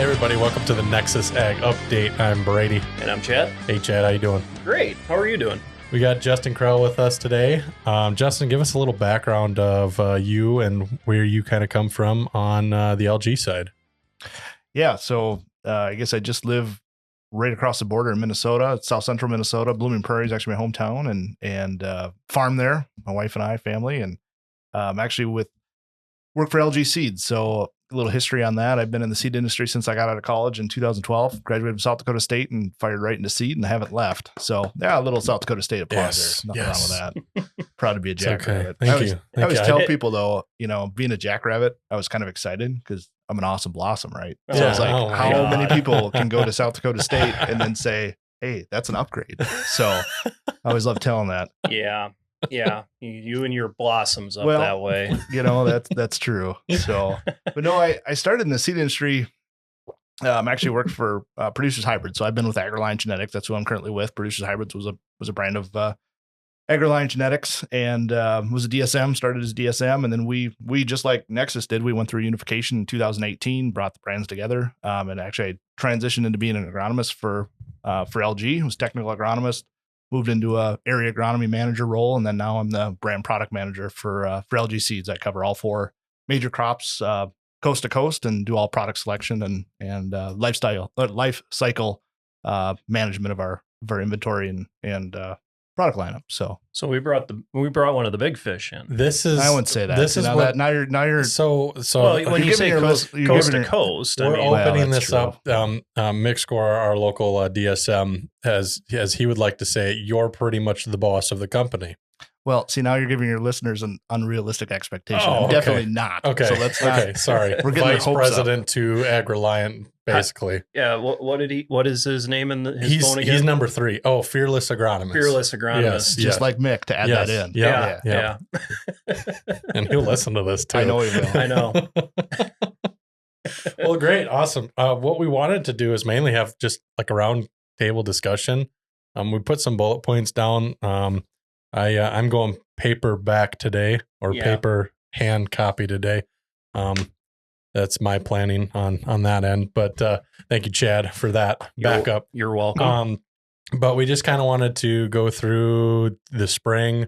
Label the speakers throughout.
Speaker 1: Hey everybody, welcome to the Nexus Ag Update. I'm Brady.
Speaker 2: And I'm Chad.
Speaker 1: Hey Chad, how you doing?
Speaker 2: Great. How are you doing?
Speaker 1: We got Justin Krell with us today. Justin, give us a little background of you and where you kind of come from on the LG side.
Speaker 3: Yeah, so I guess I just live right across the border in Minnesota, South Central Minnesota. Blooming Prairie is actually my hometown, and farm there. My wife and I, family, and actually work for LG Seeds. So a little history on that. I've been in the seed industry since I got out of college in 2012. Graduated from South Dakota State and fired right into seed, and I haven't left. So yeah, a little South Dakota State applause there. Nothing wrong with that. Proud to be a jackrabbit.
Speaker 1: Okay.
Speaker 3: I always tell people though, being a jackrabbit, I was kind of excited because I'm an awesome blossom, right? So it's like, how many people can go to South Dakota State and then say, hey, that's an upgrade. So I always love telling that.
Speaker 2: Yeah. Yeah. You and your blossoms up that way.
Speaker 3: That's true. So, but no, I started in the seed industry. Actually worked for Producers Hybrids. So I've been with AgriLion Genetics. That's who I'm currently with. Producers Hybrids was a brand of AgriLion Genetics, and was a DSM, started as DSM. And then we just like Nexus did, we went through unification in 2018, brought the brands together. And actually I transitioned into being an agronomist for LG. I was technical agronomist, moved into a area agronomy manager role. And then now I'm the brand product manager for LG Seeds. I cover all 4 major crops, coast to coast, and do all product selection and life cycle management of our inventory and product lineup. So
Speaker 2: we brought one of the big fish in.
Speaker 1: I
Speaker 3: wouldn't say that.
Speaker 1: This is
Speaker 3: now
Speaker 1: what
Speaker 3: now you're
Speaker 1: so
Speaker 2: well, when you say coast to coast,
Speaker 1: we're opening this up. Mixcore, our local DSM, as he would like to say, you're pretty much the boss of the company.
Speaker 3: Well, see, now you're giving your listeners an unrealistic expectation.
Speaker 1: Oh,
Speaker 3: I'm definitely not.
Speaker 1: Okay.
Speaker 3: So let's not.
Speaker 1: Okay. Sorry.
Speaker 3: We're getting
Speaker 1: Vice president to AgriLion, basically.
Speaker 2: Yeah. What is his name in his phone again?
Speaker 1: He's number 3. Oh, fearless agronomist.
Speaker 2: Fearless agronomist.
Speaker 1: Yes,
Speaker 3: just like Mick to add that in.
Speaker 2: Yeah.
Speaker 1: And he'll listen to this too.
Speaker 3: I know he will.
Speaker 2: I know.
Speaker 1: Well, great. Awesome. What we wanted to do is mainly have just like a round table discussion. We put some bullet points down. I'm going paperback today, or paper hand copy today. That's my planning on that end. But thank you, Chad, for that backup.
Speaker 2: You're welcome.
Speaker 1: But we just kind of wanted to go through the spring,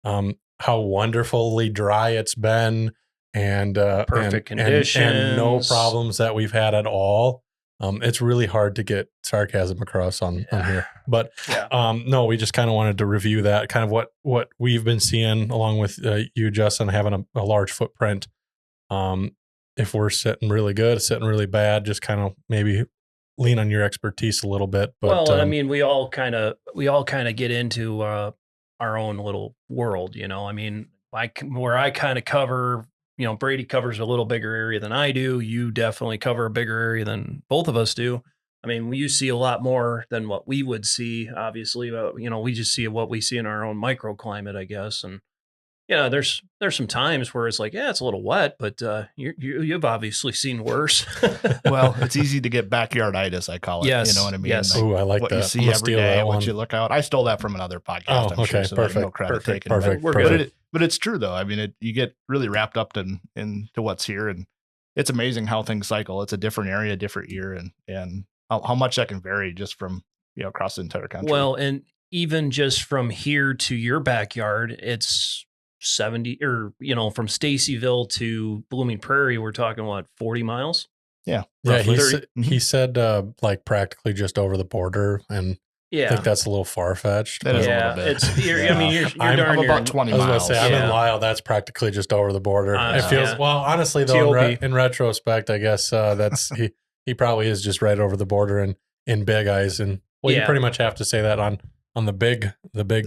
Speaker 1: how wonderfully dry it's been, and
Speaker 2: perfect conditions,
Speaker 1: and no problems that we've had at all. It's really hard to get sarcasm across on here, but no, we just kind of wanted to review that, kind of what we've been seeing, along with you, Justin, having a large footprint. If we're sitting really good, sitting really bad, just kind of maybe lean on your expertise a little bit. But
Speaker 2: well, I mean, we all kind of get into our own little world, I mean, where I kind of cover. Brady covers a little bigger area than I do. You definitely cover a bigger area than both of us do. I mean, you see a lot more than what we would see, obviously. But, we just see what we see in our own microclimate, I guess. And, there's some times where it's like, yeah, it's a little wet, but you've obviously seen worse.
Speaker 3: Well, it's easy to get backyarditis, I call it.
Speaker 2: Yes.
Speaker 3: You know what I mean?
Speaker 1: Yes.
Speaker 3: Like,
Speaker 1: I like
Speaker 3: what
Speaker 1: that.
Speaker 3: You see every day, what you look out. I stole that from another podcast. I'm sure, so
Speaker 1: perfect.
Speaker 3: No credit taken.
Speaker 1: Perfect.
Speaker 3: But it's true though. I mean, you get really wrapped up into what's here, and it's amazing how things cycle. It's a different area, different year, and how much that can vary just from across the entire country.
Speaker 2: Well, and even just from here to your backyard, it's 70, or from Stacyville to Blooming Prairie, we're talking 40 miles?
Speaker 3: Yeah.
Speaker 1: Yeah. He said like practically just over the border, and I think that's a little far-fetched.
Speaker 3: That is a little bit.
Speaker 2: I'm
Speaker 3: about 20 miles.
Speaker 1: I was going to say, I'm in Lisle. That's practically just over the border. It feels, well, honestly, though, in retrospect, I guess that's, he probably is just right over the border in Big Eyes. And you pretty much have to say that on the big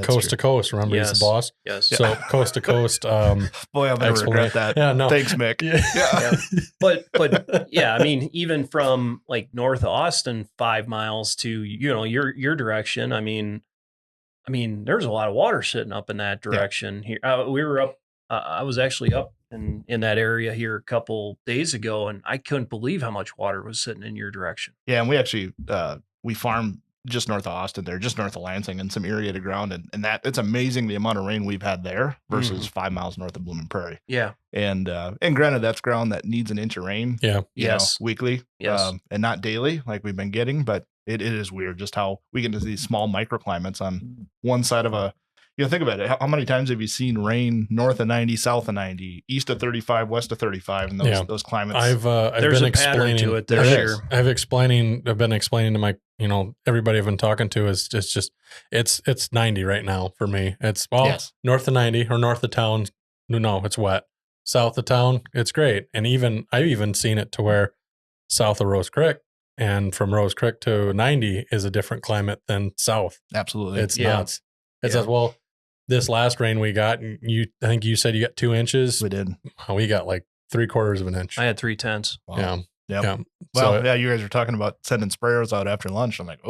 Speaker 1: coast to coast. Remember, he's the boss.
Speaker 2: Yes.
Speaker 1: So coast to coast.
Speaker 3: Boy, I'll never regret that.
Speaker 1: Yeah, no.
Speaker 3: Thanks, Mick.
Speaker 1: Yeah.
Speaker 2: But yeah, I mean, even from like north of Austin, 5 miles to your direction. I mean, there's a lot of water sitting up in that direction here. We were up. I was actually up in that area here a couple days ago, and I couldn't believe how much water was sitting in your direction.
Speaker 3: Yeah, and we actually we farm just north of Austin there, just north of Lansing, and some irrigated ground. And that it's amazing the amount of rain we've had there versus 5 miles north of Blooming Prairie.
Speaker 2: Yeah.
Speaker 3: And granted, that's ground that needs an inch of rain.
Speaker 1: Yeah.
Speaker 3: Weekly.
Speaker 2: Yes.
Speaker 3: And not daily like we've been getting, but it is weird just how we get into these small microclimates on one side of a, think about it. How many times have you seen rain north of 90, south of 90, east of 35, west of 35, and those climates?
Speaker 1: I've
Speaker 2: There's
Speaker 1: been
Speaker 2: a pattern
Speaker 1: explaining
Speaker 2: to it this year.
Speaker 1: I've been explaining to my, everybody I've been talking to is just it's 90 right now for me. It's north of 90 or north of town. No, it's wet. South of town, it's great. And I've even seen it to where south of Rose Creek and from Rose Creek to 90 is a different climate than south.
Speaker 3: Absolutely.
Speaker 1: It's nuts. It's well, this last rain we got, I think you said you got 2 inches.
Speaker 3: We did.
Speaker 1: We got like 3/4 of an inch.
Speaker 2: I had 3/10.
Speaker 3: Wow.
Speaker 1: Yeah.
Speaker 3: Yep.
Speaker 1: Yeah.
Speaker 3: Well, you guys were talking about sending sprayers out after lunch. I'm like,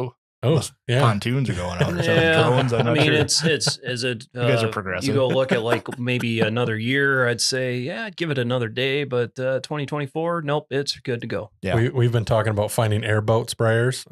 Speaker 3: pontoons are going out. Drones, I'm not sure.
Speaker 2: It's is it?
Speaker 3: You guys are progressive.
Speaker 2: You go look at like maybe another year. I'd say, I'd give it another day, but 2024, nope, it's good to go.
Speaker 3: Yeah,
Speaker 1: we've been talking about finding airboat sprayers,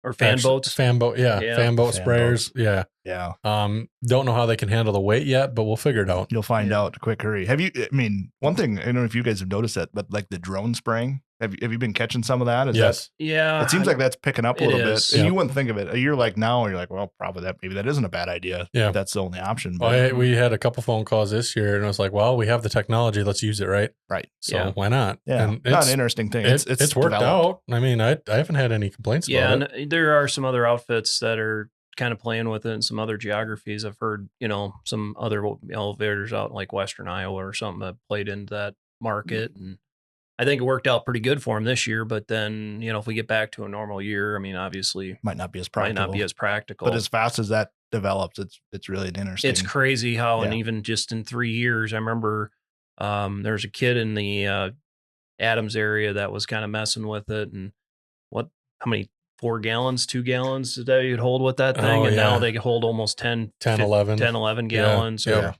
Speaker 2: or fan boats,
Speaker 1: fan boat sprayers,
Speaker 3: yeah.
Speaker 1: Don't know how they can handle the weight yet, but we'll figure it out.
Speaker 3: You'll find out quick hurry. Have you? I mean, one thing I don't know if you guys have noticed that, but like the drone spraying. Have you been catching some of that?
Speaker 1: Yes.
Speaker 3: It seems like that's picking up a little bit. And
Speaker 1: yeah.
Speaker 3: you wouldn't think of it. A year like now, you're like, well, probably maybe that isn't a bad idea.
Speaker 1: Yeah.
Speaker 3: That's the only option.
Speaker 1: But we had a couple phone calls this year and I was like, well, we have the technology. Let's use it. Right. So why not?
Speaker 3: Yeah.
Speaker 1: And
Speaker 3: not an interesting thing.
Speaker 1: It's worked
Speaker 3: developed.
Speaker 1: out. I mean, I haven't had any complaints about it.
Speaker 2: And there are some other outfits that are kind of playing with it in some other geographies. I've heard, some other elevators out in like Western Iowa or something that played into that market. And I think it worked out pretty good for him this year, but then, if we get back to a normal year, I mean, obviously
Speaker 3: might not be as practical. But as fast as that develops, it's really interesting.
Speaker 2: It's crazy how, and even just in 3 years, I remember there's a kid in the Adams area that was kind of messing with it. And how many 4 gallons, 2 gallons that you'd hold with that thing? And now they hold almost 10, 11 gallons.
Speaker 3: Yeah.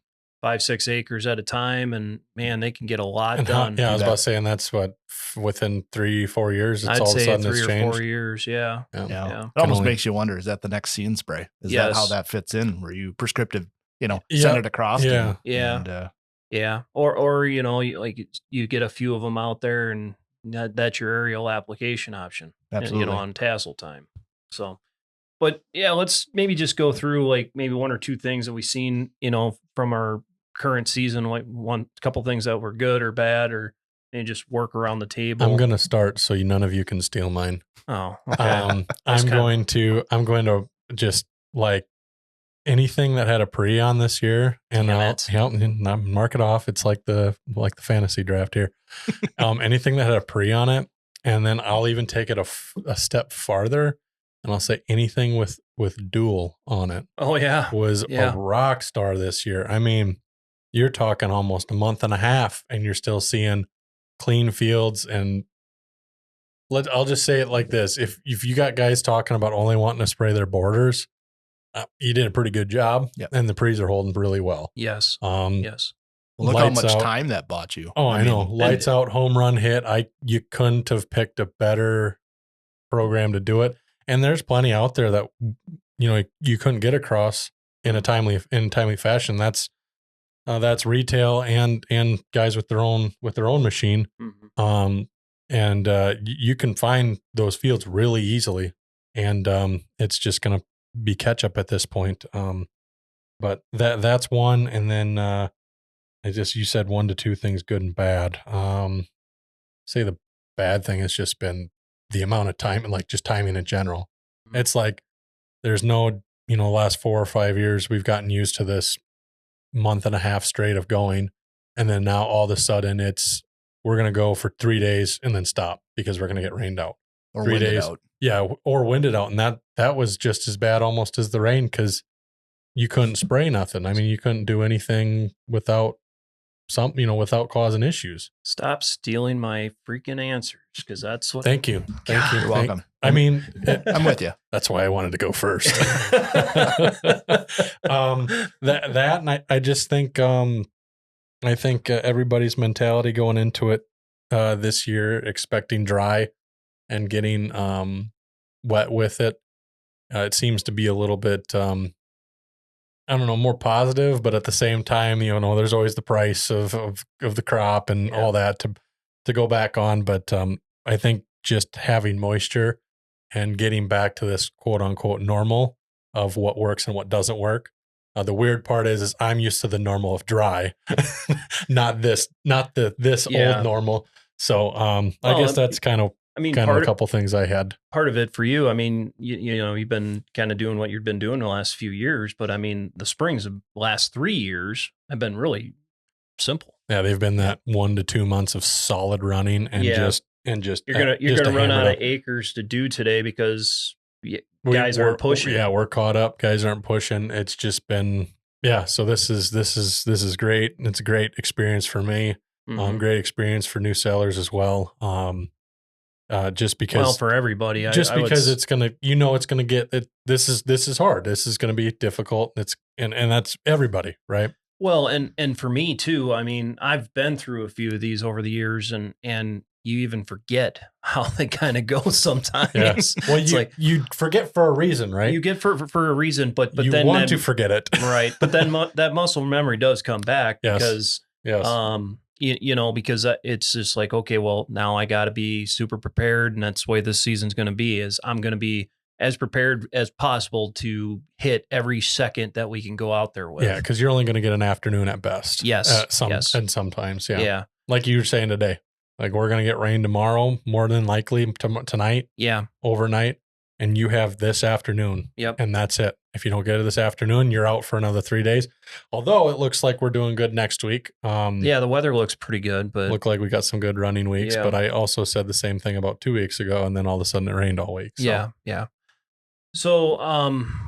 Speaker 2: 5-6 acres at a time, and man, they can get a lot done.
Speaker 1: I was about to say, and that's what within 3-4 years,
Speaker 2: I'd
Speaker 1: all of a
Speaker 2: say
Speaker 1: sudden
Speaker 2: 3
Speaker 1: it's
Speaker 2: or
Speaker 1: changed.
Speaker 2: 4 years, yeah.
Speaker 3: It almost makes you wonder: is that the next See & Spray? Is that how that fits in? Were you prescriptive? Send it across.
Speaker 2: Or you get a few of them out there, and that's your aerial application option.
Speaker 3: Absolutely,
Speaker 2: on tassel time. So. But let's maybe just go through like maybe 1 or 2 things that we've seen, from our current season, like couple things that were good or bad, or and just work around the table.
Speaker 1: I'm going to start so none of you can steal mine.
Speaker 2: Oh, okay.
Speaker 1: I'm going to just like anything that had a pre on this year, and I'll mark it off. It's like the fantasy draft here. Anything that had a pre on it, and then I'll even take it a step farther. And I'll say anything with dual on it.
Speaker 2: Oh yeah,
Speaker 1: was a rock star this year. I mean, you're talking almost a month and a half, and you're still seeing clean fields. And I'll just say it like this: if you got guys talking about only wanting to spray their borders, you did a pretty good job, and the pre's are holding really well.
Speaker 2: Yes.
Speaker 3: Yes. Well, look how much time that bought you.
Speaker 1: Oh, I know. Lights out, home run hit. You couldn't have picked a better program to do it. And there's plenty out there that, you couldn't get across in a timely fashion. That's retail and guys with their own machine.
Speaker 2: Mm-hmm.
Speaker 1: You can find those fields really easily, and it's just going to be catch up at this point. But that's one. And then you said 1 to 2 things, good and bad. Say the bad thing has just been the amount of time and like just timing in general. It's like there's no, last 4 or 5 years we've gotten used to this month and a half straight of going. And then now all of a sudden we're going to go for 3 days and then stop because we're going to get rained out.
Speaker 3: Or
Speaker 1: 3
Speaker 3: winded
Speaker 1: days.
Speaker 3: Out.
Speaker 1: Yeah. Or winded out. And that was just as bad almost as the rain because you couldn't spray nothing. I mean, you couldn't do anything without without causing issues.
Speaker 2: Stop stealing my freaking answers, because that's what.
Speaker 1: Thank you.
Speaker 3: You're welcome.
Speaker 1: I mean,
Speaker 3: I'm with you.
Speaker 1: That's why I wanted to go first. And I just think, everybody's mentality going into it this year, expecting dry and getting wet with it. it seems to be a little bit, I don't know, more positive, but at the same time, there's always the price of the crop and all that to go back on. But I think just having moisture and getting back to this quote unquote normal of what works and what doesn't work. The weird part is I'm used to the normal of dry, not this old normal. So I guess that's kind of a couple things I had.
Speaker 2: Part of it for you, I mean, you've been kind of doing what you've been doing the last few years, but I mean, the springs of the last 3 years have been really simple.
Speaker 1: Yeah, they've been that 1 to 2 months of solid running and just
Speaker 2: you're gonna run out of acres to do today because guys aren't pushing.
Speaker 1: Yeah, we're caught up. Guys aren't pushing. It's just been So this is great. It's a great experience for me. Great experience for new sellers as well. Just because
Speaker 2: for everybody,
Speaker 1: because it's gonna it's gonna get it. This is hard. This is gonna be difficult. And that's everybody, right?
Speaker 2: Well, and for me too. I mean, I've been through a few of these over the years, and you even forget how they kind of go sometimes.
Speaker 1: Yeah. Well, you forget for a reason, right?
Speaker 2: You get for a reason, but
Speaker 1: you
Speaker 2: then
Speaker 1: want to forget it,
Speaker 2: right? But then that muscle memory does come back because because it's just like, okay, well, now I got to be super prepared, and that's the way this season's going to be. Is I'm going to be as prepared as possible to hit every second that we can go out there with.
Speaker 1: Yeah, because you're only going to get an afternoon at best.
Speaker 2: Yes,
Speaker 1: and sometimes, yeah. Like you were saying today, like we're going to get rain tomorrow, more than likely tonight.
Speaker 2: Yeah,
Speaker 1: overnight, and you have this afternoon.
Speaker 2: Yep,
Speaker 1: and that's it. If you don't get it this afternoon, you're out for another 3 days. Although it looks like we're doing good next week.
Speaker 2: The weather looks pretty good, but
Speaker 1: look like we got some good running weeks. Yeah. But I also said the same thing about 2 weeks ago, and then all of a sudden it rained all week. So.
Speaker 2: Yeah. So,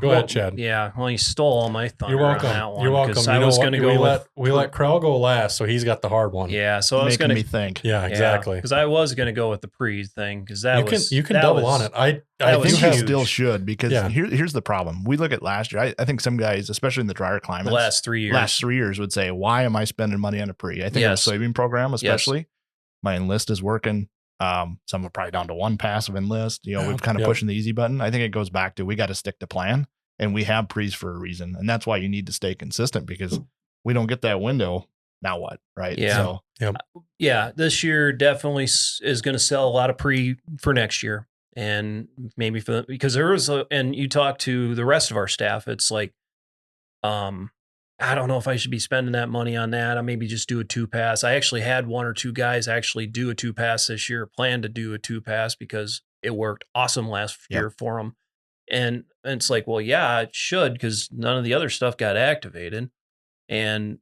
Speaker 1: go ahead, Chad.
Speaker 2: Yeah. Well, you stole all my thunder.
Speaker 1: You're welcome.
Speaker 2: On that one.
Speaker 1: You're welcome.
Speaker 2: I was going to go.
Speaker 1: We let Krell go last, so he's got the hard one.
Speaker 2: Yeah. So I was going
Speaker 3: to think.
Speaker 1: Yeah, exactly.
Speaker 2: Because I was going to go with the pre thing because
Speaker 1: you can double on it. I
Speaker 3: think you still should because here's the problem. We look at last year. I think some guys, especially in the drier climates,
Speaker 2: the last 3 years,
Speaker 3: would say, "Why am I spending money on a pre?" I think the soybean program, especially, my Enlist is working. Some are probably down to one pass of Enlist. We've kind of pushing the easy button. I think it goes back to we got to stick to plan, and we have pre's for a reason, and that's why you need to stay consistent because we don't get that window. Now what? Right?
Speaker 2: Yeah.
Speaker 3: So,
Speaker 2: this year definitely is going to sell a lot of pre for next year, and maybe because there was and you talk to the rest of our staff, it's like, I don't know if I should be spending that money on that. I maybe just do a 2-pass. I actually had 1 or 2 guys actually do a 2-pass this year, plan to do a 2-pass because it worked awesome last year for them. And it's like, well, yeah, it should because none of the other stuff got activated. And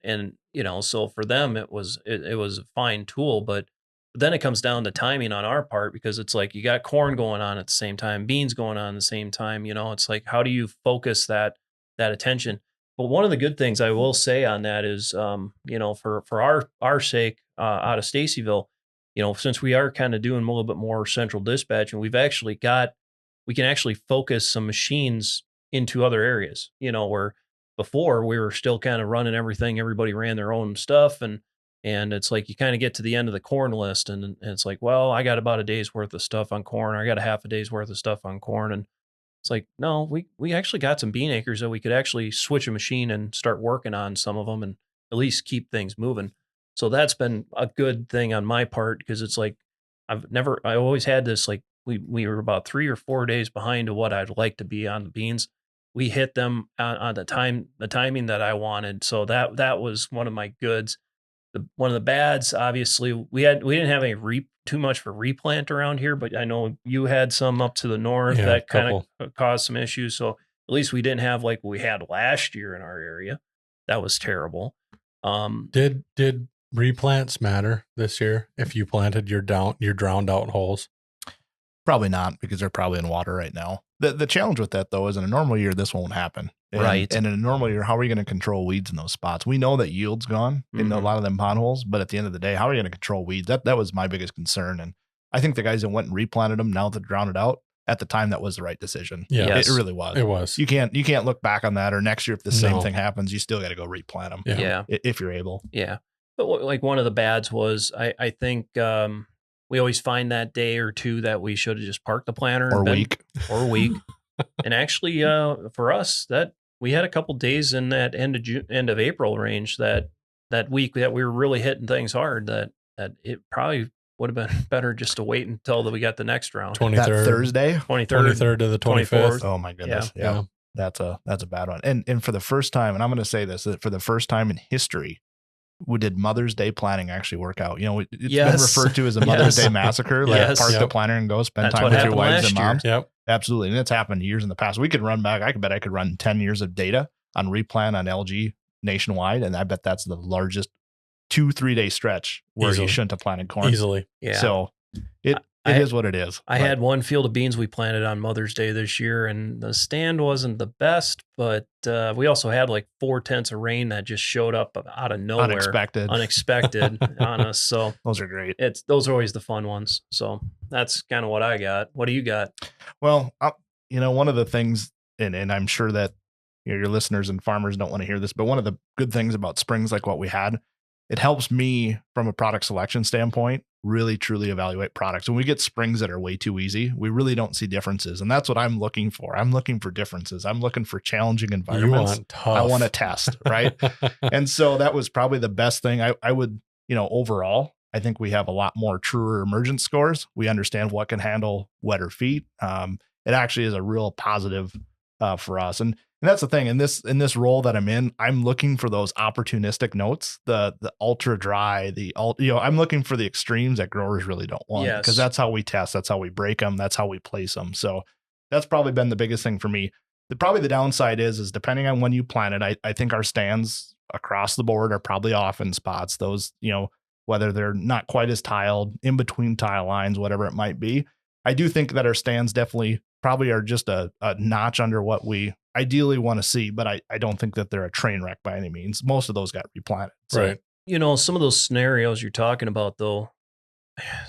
Speaker 2: so for them, it was a fine tool. But then it comes down to timing on our part because it's like you got corn going on at the same time, beans going on at the same time. It's like, how do you focus that attention? But one of the good things I will say on that is, for our sake out of Stacyville, since we are kind of doing a little bit more central dispatch, and we can actually focus some machines into other areas, where before we were still kind of running everything. Everybody ran their own stuff. And it's like, you kind of get to the end of the corn list and it's like, well, I got about a day's worth of stuff on corn. Or I got a half a day's worth of stuff on corn. And it's like, no, we actually got some bean acres that we could actually switch a machine and start working on some of them and at least keep things moving. So that's been a good thing on my part because it's like, I always had this, like we were about 3 or 4 days behind to what I'd like to be on the beans. We hit them on the timing that I wanted. So that was one of my goods. One of the bads, obviously, we didn't have any too much for replant around here, but I know you had some up to the north that kind of caused some issues. So at least we didn't have like what we had last year in our area. That was terrible.
Speaker 1: Did replants matter this year if you planted your drowned out holes?
Speaker 3: Probably not because they're probably in water right now. The challenge with that though is in a normal year this won't happen.
Speaker 2: Right.
Speaker 3: And in a normal year, how are you going to control weeds in those spots? We know that yield's gone in a lot of them potholes, but at the end of the day, how are you going to control weeds? That was my biggest concern. And I think the guys that went and replanted them now that they're drowned out, at the time that was the right decision.
Speaker 1: Yeah,
Speaker 3: it really was.
Speaker 1: It was.
Speaker 3: You can't look back on that or next year if the same thing happens, you still got to go replant them.
Speaker 2: Yeah.
Speaker 3: If you're able.
Speaker 2: Yeah. But like one of the bads was I think we always find that day or two that we should have just parked the planter
Speaker 3: or week.
Speaker 2: And actually, for us, that we had a couple days in that end of April range that week that we were really hitting things hard. That it probably would have been better just to wait until we got the next round.
Speaker 1: 23rd,
Speaker 3: that Thursday,
Speaker 1: 23rd to the 25th.
Speaker 3: Oh my goodness,
Speaker 1: Yeah.
Speaker 3: That's a bad one. And for the first time, and I'm going to say this, that for the first time in history, we did Mother's Day planning actually work out. You know, it's been referred to as a Mother's Day massacre. Like park the planner and go spend time with your wives and moms.
Speaker 1: Yep.
Speaker 3: Absolutely. And it's happened years in the past. We could run back. I could run 10 years of data on replan on LG nationwide. And I bet that's the largest 2-3 day stretch where you shouldn't have planted corn.
Speaker 1: Easily.
Speaker 2: Yeah.
Speaker 3: So it is what it is.
Speaker 2: I had one field of beans we planted on Mother's Day this year, and the stand wasn't the best, but we also had like 4 tenths of rain that just showed up out of nowhere. Unexpected on us. So
Speaker 3: those are great.
Speaker 2: Those are always the fun ones. So that's kind of what I got. What do you got?
Speaker 3: Well, one of the things, and I'm sure that your listeners and farmers don't want to hear this, but one of the good things about springs like what we had, it helps me from a product selection standpoint really truly evaluate products. When we get springs that are way too easy, we really don't see differences. And that's what I'm looking for. I'm looking for differences. I'm looking for challenging environments.
Speaker 1: You want tough.
Speaker 3: I want to test, right? And so that was probably the best thing. I would, overall, I think we have a lot more truer emergence scores. We understand what can handle wetter feet. It actually is a real positive for us. And that's the thing in this role that I'm in, I'm looking for those opportunistic notes, the ultra dry, I'm looking for the extremes that growers really don't want, because that's how we test. That's how we break them. That's how we place them. So that's probably been the biggest thing for me. Probably the downside is depending on when you plant it, I think our stands across the board are probably off in spots. Those, whether they're not quite as tiled, in between tile lines, whatever it might be. I do think that our stands definitely probably are just a notch under what we ideally want to see, but I don't think that they're a train wreck by any means. Most of those got replanted. So,
Speaker 1: right.
Speaker 2: Some of those scenarios you're talking about, though,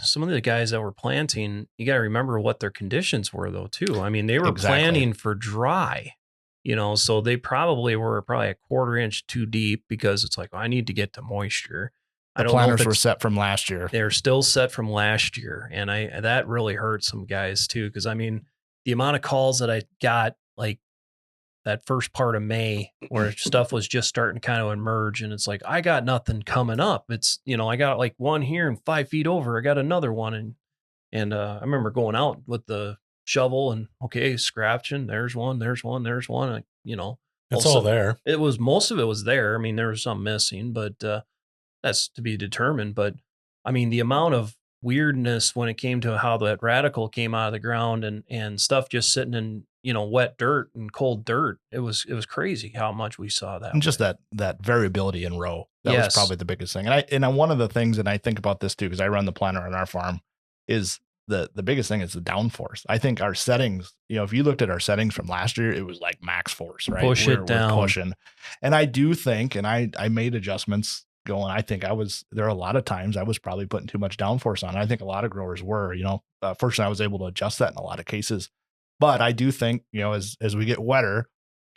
Speaker 2: some of the guys that were planting, you got to remember what their conditions were, though, too. I mean, they were planting for dry, so they probably were a quarter inch too deep because it's like, I need to get to moisture.
Speaker 3: The planters were set from last year.
Speaker 2: They're still set from last year. And that really hurt some guys, too, because, I mean, the amount of calls that I got, like, that first part of May where stuff was just starting to kind of emerge, and it's like, I got nothing coming up. It's, I got like one here and 5 feet over, I got another one. And I remember going out with the shovel and scratching. There's one. It's
Speaker 1: all there.
Speaker 2: Most of it was there. I mean, there was some missing, but that's to be determined. But I mean, the amount of weirdness when it came to how that radical came out of the ground and stuff just sitting in, wet dirt and cold dirt. It was crazy how much we saw that.
Speaker 3: And just that variability in row. That was probably the biggest thing. And one of the things, and I think about this too, because I run the planter on our farm, is the biggest thing is the downforce. I think our settings, if you looked at our settings from last year, it was like max force, right?
Speaker 2: We're pushing. And
Speaker 3: I do think, and I made adjustments going, I think there are a lot of times I was probably putting too much downforce on. I think a lot of growers were, fortunately I was able to adjust that in a lot of cases. But I do think, as we get wetter,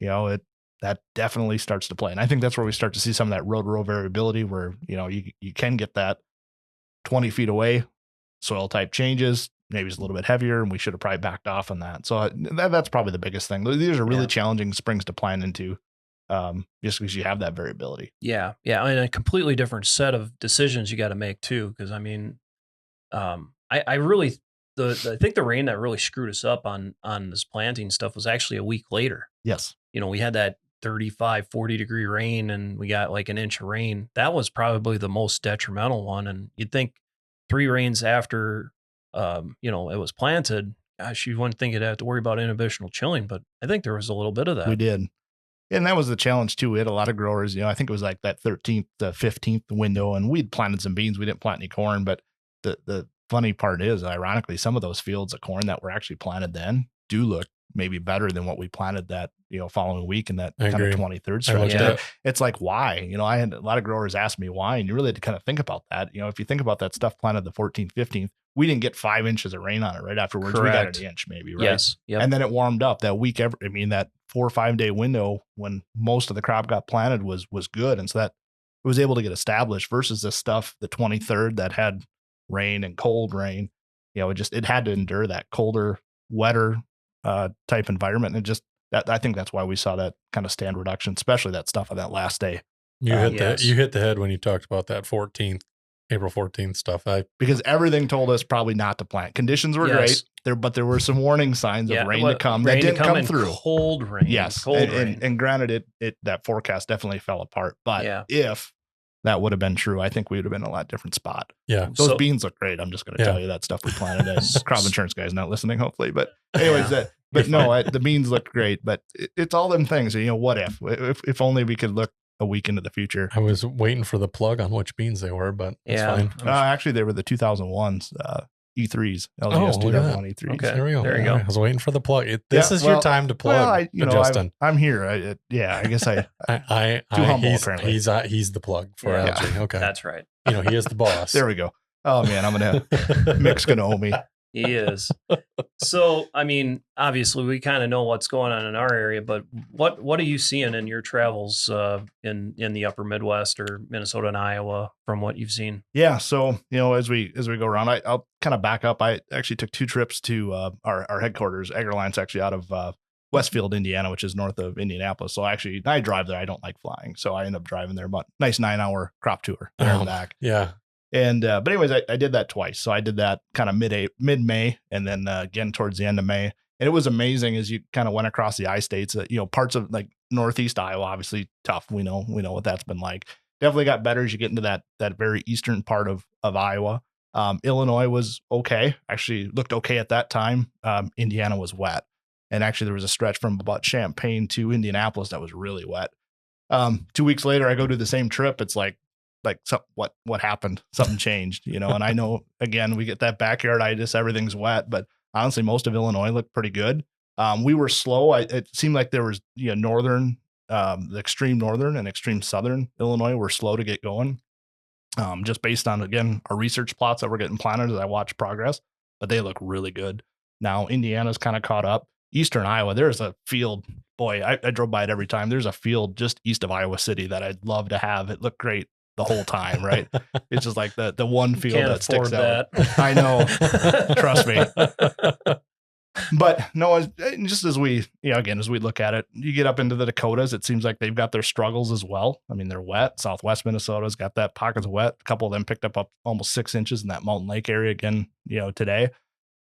Speaker 3: that definitely starts to play. And I think that's where we start to see some of that row to row variability where, you can get that 20 feet away, soil type changes, maybe it's a little bit heavier, and we should have probably backed off on that. So that's probably the biggest thing. These are really challenging springs to plant into, just because you have that variability.
Speaker 2: Yeah. Yeah. And a completely different set of decisions you got to make too. Because I mean, I really, I think the rain that really screwed us up on this planting stuff was actually a week later.
Speaker 3: Yes.
Speaker 2: We had that 35, 40 degree rain and we got like an inch of rain. That was probably the most detrimental one. And you'd think 3 rains after, it was planted, gosh, you wouldn't think you'd have to worry about inhibitional chilling, but I think there was a little bit of that.
Speaker 3: We did. And that was the challenge too. We had a lot of growers, I think it was like that 13th to 15th window, and we'd planted some beans. We didn't plant any corn, but the funny part is, ironically, some of those fields of corn that were actually planted then do look maybe better than what we planted that, following week in that kind of 23rd stretch. It's like, why? I had a lot of growers ask me why, and you really had to kind of think about that. If you think about that stuff planted the 14th, 15th, we didn't get 5 inches of rain on it right afterwards.
Speaker 2: Correct.
Speaker 3: We got an inch maybe, right?
Speaker 2: Yes. Yep.
Speaker 3: And then it warmed up that week. That 4 or 5 day window when most of the crop got planted was good. And so that it was able to get established versus this stuff, the 23rd that had rain and cold rain, it had to endure that colder, wetter, type environment. And just that, I think that's why we saw that kind of stand reduction, especially that stuff on that last day.
Speaker 1: You hit the head when you talked about that April 14th stuff.
Speaker 3: Because everything told us probably not to plant. Conditions were great there, but there were some warning signs of rain to come that didn't come through.
Speaker 2: Cold rain.
Speaker 3: Yes.
Speaker 2: Cold rain.
Speaker 3: And granted, that forecast definitely fell apart. But if that would have been true, I think we would have been in a lot different spot.
Speaker 1: Yeah.
Speaker 3: Those beans look great. I'm just going to tell you that stuff we planted. Crop insurance guy's not listening, hopefully. But anyways, the beans look great. But it's all them things. What if only we could look a week into the future.
Speaker 1: I was waiting for the plug on which beans they were, but it's fine.
Speaker 3: Actually, they were the 2001s E3s. LGS 2001 E3s.
Speaker 2: Okay,
Speaker 1: there we go.
Speaker 2: There you go.
Speaker 1: I was waiting for the plug. This is your time to plug, Justin.
Speaker 3: I'm here. I guess too humble, apparently.
Speaker 1: He's the plug for LG. Okay,
Speaker 2: that's right.
Speaker 1: He is the boss.
Speaker 3: There we go. Oh man, I'm gonna Mick's gonna owe me.
Speaker 2: He is. So, I mean, obviously we kind of know what's going on in our area, but what are you seeing in your travels in the upper Midwest or Minnesota and Iowa from what you've seen?
Speaker 3: Yeah. So, as we go around, I'll kind of back up. I actually took 2 trips to our headquarters. AgriLine's actually out of Westfield, Indiana, which is north of Indianapolis. So actually, I drive there. I don't like flying. So I end up driving there, but nice 9-hour crop tour there and back.
Speaker 1: Yeah.
Speaker 3: And, but anyways, I did that twice. So I did that kind of mid-May and then again towards the end of May. And it was amazing as you kind of went across the I-states, parts of like Northeast Iowa, obviously tough. We know what that's been like. Definitely got better as you get into that very eastern part of Iowa. Illinois was okay. Actually looked okay at that time. Indiana was wet. And actually there was a stretch from about Champaign to Indianapolis that was really wet. 2 weeks later, I go do the same trip. It's like what happened? Something changed, and I know again, we get that backyarditis, everything's wet, but honestly, most of Illinois looked pretty good. We were slow. It seemed like there was, northern, the extreme northern and extreme southern Illinois were slow to get going. Just based on, again, our research plots that we're getting planted as I watch progress, but they look really good. Now, Indiana's kind of caught up. Eastern Iowa, there's a field, boy, I drove by it every time. There's a field just east of Iowa City that I'd love to have. It looked great the whole time, right? It's just like the one field that sticks out. I know, trust me. But no, just as we, as we look at it, you get up into the Dakotas, it seems like they've got their struggles as well. I mean, they're wet. Southwest Minnesota's got that pockets of wet. A couple of them picked up almost 6 inches in that Mountain Lake area again, today.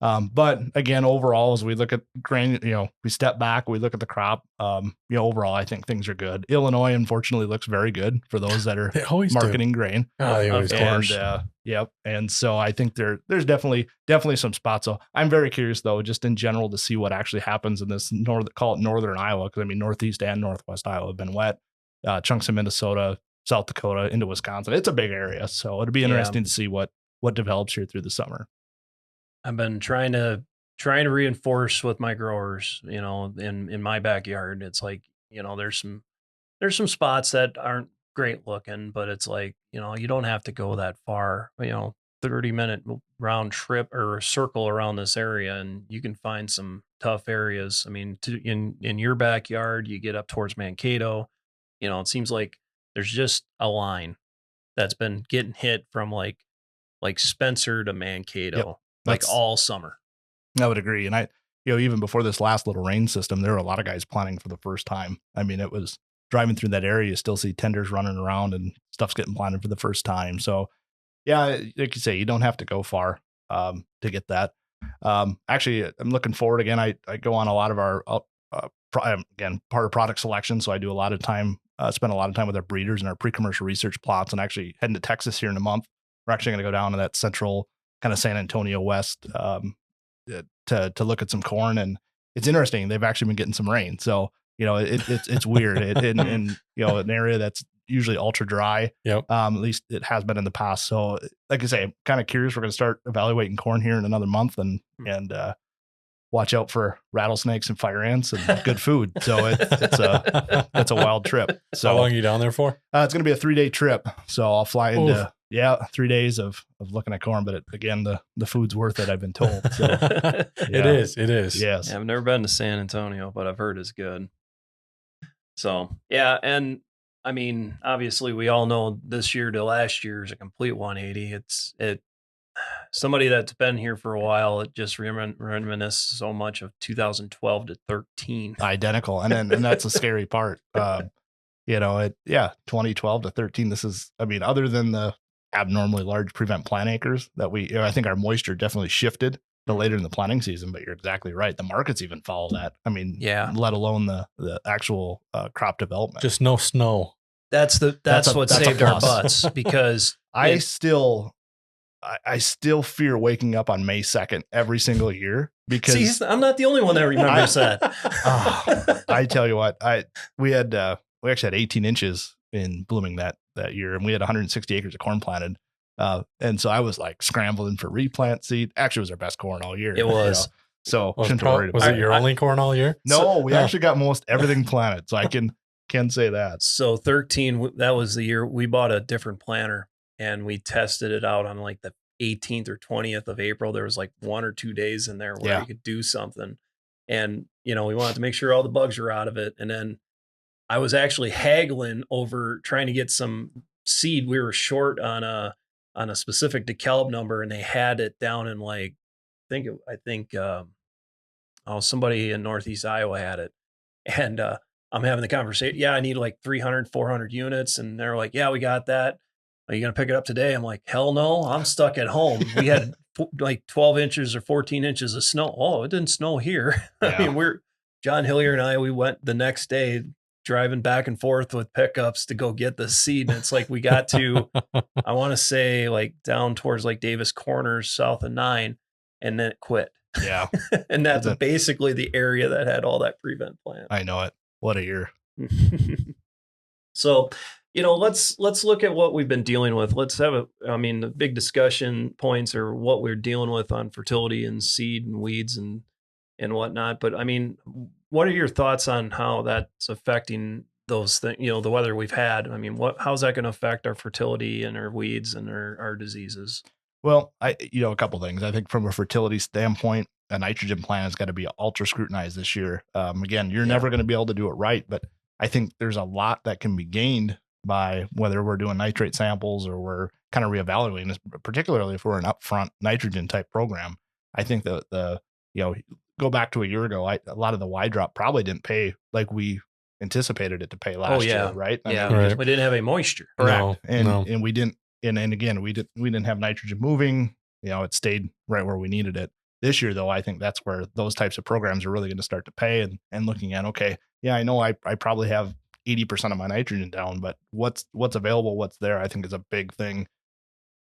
Speaker 3: But again, overall, as we look at grain, we step back, we look at the crop, overall, I think things are good. Illinois, unfortunately, looks very good for those that are marketing grain.
Speaker 1: Oh, they always
Speaker 3: Yep. And so I think there's definitely some spots. So I'm very curious though, just in general, to see what actually happens in this northern Iowa. Cause I mean, Northeast and Northwest Iowa have been wet, chunks of Minnesota, South Dakota into Wisconsin. It's a big area. So it'll be interesting to see what develops here through the summer.
Speaker 2: I've been trying to reinforce with my growers, in my backyard. It's like, there's some spots that aren't great looking, but it's like, you don't have to go that far, 30-minute round trip or circle around this area and you can find some tough areas. I mean, in your backyard, you get up towards Mankato, it seems like there's just a line that's been getting hit from like Spencer to Mankato. Yep. Like all summer.
Speaker 3: I would agree. And I, even before this last little rain system, there were a lot of guys planting for the first time. I mean, it was driving through that area, you still see tenders running around and stuff's getting planted for the first time. So yeah, like you say, you don't have to go far to get that. Actually, I'm looking forward again. I go on a lot of our, again, part of product selection. So I do a lot of time, spend a lot of time with our breeders and our pre-commercial research plots, and actually heading to Texas here in a month. We're actually going to go down to that central kind of San Antonio West to look at some corn, and it's interesting. They've actually been getting some rain, so it's weird. In an area that's usually ultra dry.
Speaker 1: Yep.
Speaker 3: At least it has been in the past. So, like I say, I'm kind of curious. We're going to start evaluating corn here in another month, and watch out for rattlesnakes and fire ants and good food. So it's a wild trip. So
Speaker 1: how long are you down there for?
Speaker 3: It's going to be a 3-day trip. So I'll fly into. Yeah, 3 days of looking at corn, but again, the food's worth it, I've been told. So, yeah.
Speaker 1: It is.
Speaker 3: Yes.
Speaker 2: Yeah, I've never been to San Antonio, but I've heard it's good. So, yeah. And I mean, obviously we all know this year to last year is a complete 180. somebody that's been here for a while, it just reminisces so much of 2012 to 13.
Speaker 3: Identical. And that's a scary part. 2012 to 13. This is, I mean, other than the abnormally large prevent plant acres that I think our moisture definitely shifted to later in the planting season, but you're exactly right. The markets even follow that. I mean, let alone the actual crop development.
Speaker 1: Just no snow.
Speaker 2: That's what saved our butts, because
Speaker 3: I still fear waking up on May 2nd every single year, because
Speaker 2: I'm not the only one that remembers that.
Speaker 3: I tell you what, we actually had 18 inches in blooming that year, and we had 160 acres of corn planted. And so I was like scrambling for replant seed. Actually, it was our best corn all year.
Speaker 2: It was.
Speaker 3: So
Speaker 1: was it your only corn all year?
Speaker 3: No, we actually got most everything planted. So I can say that.
Speaker 2: So 13, that was the year we bought a different planter, and we tested it out on like the 18th or 20th of April. There was like 1 or 2 days in there where you could do something. And, we wanted to make sure all the bugs were out of it. And then I was actually haggling over trying to get some seed. We were short on a specific DeKalb number, and they had it down in like, I think somebody in Northeast Iowa had it. And I'm having the conversation. Yeah, I need like 300, 400 units. And they're like, yeah, we got that. Are you going to pick it up today? I'm like, hell no, I'm stuck at home. We had like 12 inches or 14 inches of snow. Oh, it didn't snow here. Yeah. I mean, John Hillier and I, we went the next day driving back and forth with pickups to go get the seed. And it's like, we got to, I want to say like down towards like Davis Corners, south of 9, and then it quit.
Speaker 3: Yeah.
Speaker 2: And that's basically the area that had all that prevent plant.
Speaker 3: I know it. What a year.
Speaker 2: So, let's look at what we've been dealing with. Let's have the big discussion points are what we're dealing with on fertility and seed and weeds and whatnot. But I mean, what are your thoughts on how that's affecting those things, the weather we've had? I mean, how's that going to affect our fertility and our weeds and our diseases?
Speaker 3: Well, a couple things. I think from a fertility standpoint, a nitrogen plan has got to be ultra scrutinized this year. Again, you're never going to be able to do it right, but I think there's a lot that can be gained by whether we're doing nitrate samples or we're kind of reevaluating this, particularly if we're an upfront nitrogen type program. I think that go back to a year ago, a lot of the Y drop probably didn't pay like we anticipated it to pay last year, right?
Speaker 2: We didn't have any moisture.
Speaker 3: Correct. And we didn't, and again, we didn't have nitrogen moving, it stayed right where we needed it. This year, though, I think that's where those types of programs are really going to start to pay, and looking at, okay, I know I probably have 80% of my nitrogen down, but what's available, what's there, I think is a big thing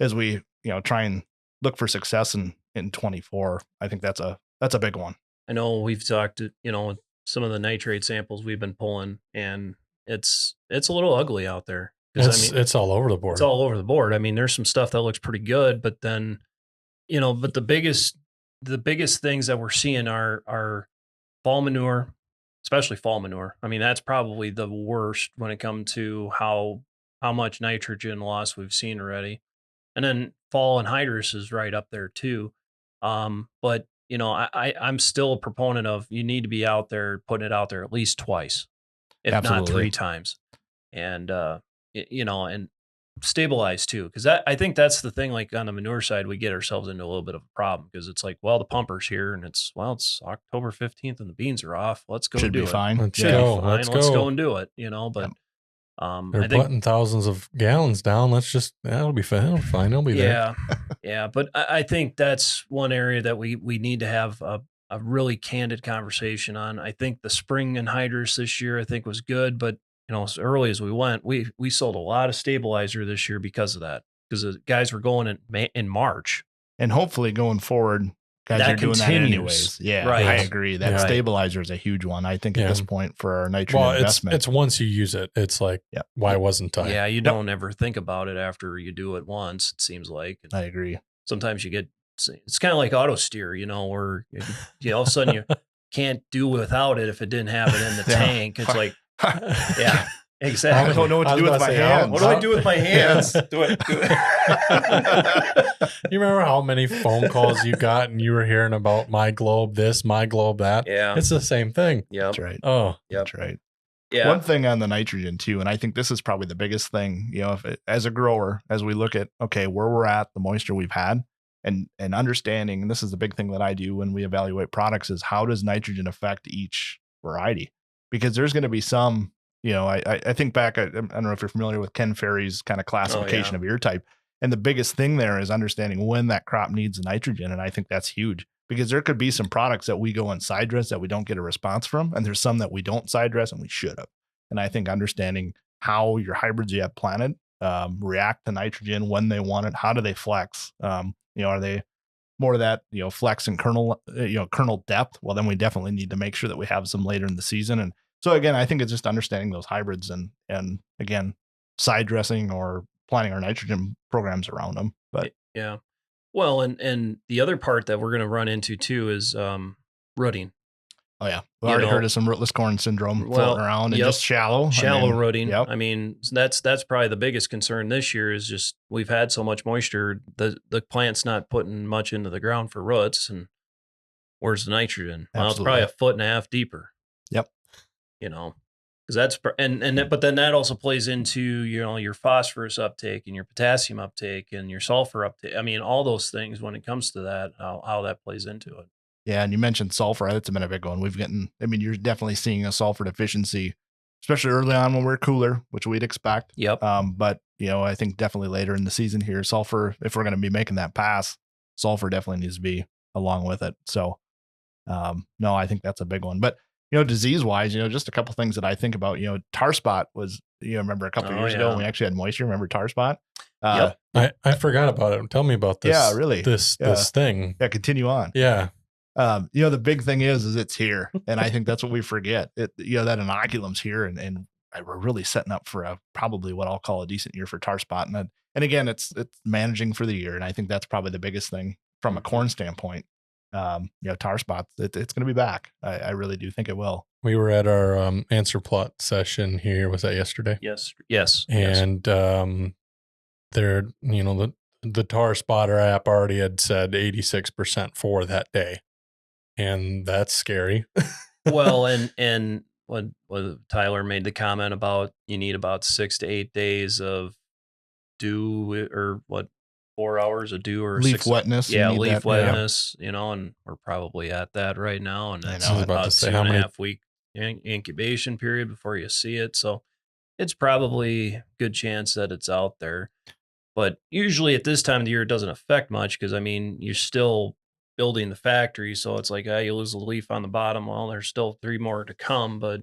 Speaker 3: as we, try and look for success in 24. I think that's a big one.
Speaker 2: I know we've talked, some of the nitrate samples we've been pulling, and it's a little ugly out there.
Speaker 1: It's all over the board.
Speaker 2: It's all over the board. I mean, there's some stuff that looks pretty good, but then, but the biggest things that we're seeing are fall manure, especially fall manure. I mean, that's probably the worst when it comes to how much nitrogen loss we've seen already. And then fall anhydrous is right up there too. But I'm still a proponent of, you need to be out there, putting it out there at least twice, if not 3 times. And, and stabilize too. Cause I think that's the thing, like on the manure side, we get ourselves into a little bit of a problem, because it's like, well, the pumper's here and it's October 15th and the beans are off. Let's go do it.
Speaker 3: Fine.
Speaker 1: Let's go.
Speaker 2: Let's go and do it, but
Speaker 1: they're putting thousands of gallons down. It'll be fine. It'll be fine. It'll be there.
Speaker 2: Yeah. But I think that's one area that we need to have a really candid conversation on. I think the spring anhydrous this year, I think was good, but as early as we went, we sold a lot of stabilizer this year because of that, because the guys were going in March.
Speaker 3: And hopefully going forward, guys are doing that anyways. Yeah, right. I agree. That stabilizer is a huge one, I think, at this point for our nitrogen investment.
Speaker 1: It's once you use it, it's like, why wasn't I?
Speaker 2: Yeah, you don't ever think about it after you do it once, it seems like. And
Speaker 3: I agree.
Speaker 2: sometimes you get, it's kind of like auto steer, you know, where all of a sudden you can't do without it if it didn't have it in the tank. It's like, yeah, exactly.
Speaker 3: I don't know what to do with my hands.
Speaker 2: What do I do with my hands? Do it.
Speaker 1: You remember how many phone calls you got and you were hearing about my globe this, my globe that?
Speaker 2: Yeah.
Speaker 1: It's the same thing.
Speaker 2: Yeah.
Speaker 3: That's right.
Speaker 1: Oh,
Speaker 3: that's right.
Speaker 2: Yeah.
Speaker 3: One thing on the nitrogen too, and I think this is probably the biggest thing, you know, as a grower, as we look at, okay, where we're at, the moisture we've had, and understanding, and this is the big thing that I do when we evaluate products, is how does nitrogen affect each variety? Because there's going to be some, I think back, I don't know if you're familiar with Ken Ferry's kind of classification of ear type. And the biggest thing there is understanding when that crop needs the nitrogen. And I think that's huge, because there could be some products that we go and side dress that we don't get a response from. And there's some that we don't side dress and we should have. And I think understanding how your hybrids you have planted react to nitrogen when they want it, how do they flex? Are they more of that, flex and kernel depth? Well, then we definitely need to make sure that we have some later in the season. And so again, I think it's just understanding those hybrids and again, side dressing or planning our nitrogen programs around them. But
Speaker 2: yeah, well, and the other part that we're going to run into too is rooting.
Speaker 3: Oh yeah, we already heard of some rootless corn syndrome floating around and just shallow
Speaker 2: rooting. Yep. I mean, that's probably the biggest concern this year is just we've had so much moisture, the plant's not putting much into the ground for roots, and where's the nitrogen? Well, it's probably 1.5 feet deeper.
Speaker 3: Yep.
Speaker 2: Because that's but then that also plays into your phosphorus uptake and your potassium uptake and your sulfur uptake. I mean, all those things when it comes to that, how that plays into it.
Speaker 3: Yeah, and you mentioned sulfur. That's been a big one. You're definitely seeing a sulfur deficiency, especially early on when we're cooler, which we'd expect.
Speaker 2: Yep.
Speaker 3: But I think definitely later in the season here, sulfur, if we're going to be making that pass, sulfur definitely needs to be along with it. So, no, I think that's a big one. But disease-wise, just a couple things that I think about. Tar spot was, remember a couple of years ago when we actually had moisture. Remember tar spot?
Speaker 1: Yep. I forgot about it. Tell me about this.
Speaker 3: Yeah, really.
Speaker 1: This thing.
Speaker 3: Yeah, continue on.
Speaker 1: Yeah.
Speaker 3: The big thing is it's here. And I think that's what we forget. That inoculum's here and we're really setting up for probably what I'll call a decent year for tar spot. And again, it's managing for the year. And I think that's probably the biggest thing from a corn standpoint. Tar spots, it's going to be back. I really do think it will.
Speaker 1: We were at our answer plot session here. Was that yesterday?
Speaker 2: Yes.
Speaker 1: And there, the tar spotter app already had said 86% for that day. And that's scary.
Speaker 2: Well, and what Tyler made the comment about, you need about 6 to 8 days of dew, or 4 hours of dew, or
Speaker 3: leaf wetness.
Speaker 2: Yeah, leaf wetness, and we're probably at that right now. And it's about 2.5 week incubation period before you see it. So it's probably a good chance that it's out there. But usually at this time of the year, it doesn't affect much because, you're still building the factory. So it's like, you lose a leaf on the bottom. Well, there's still 3 more to come, but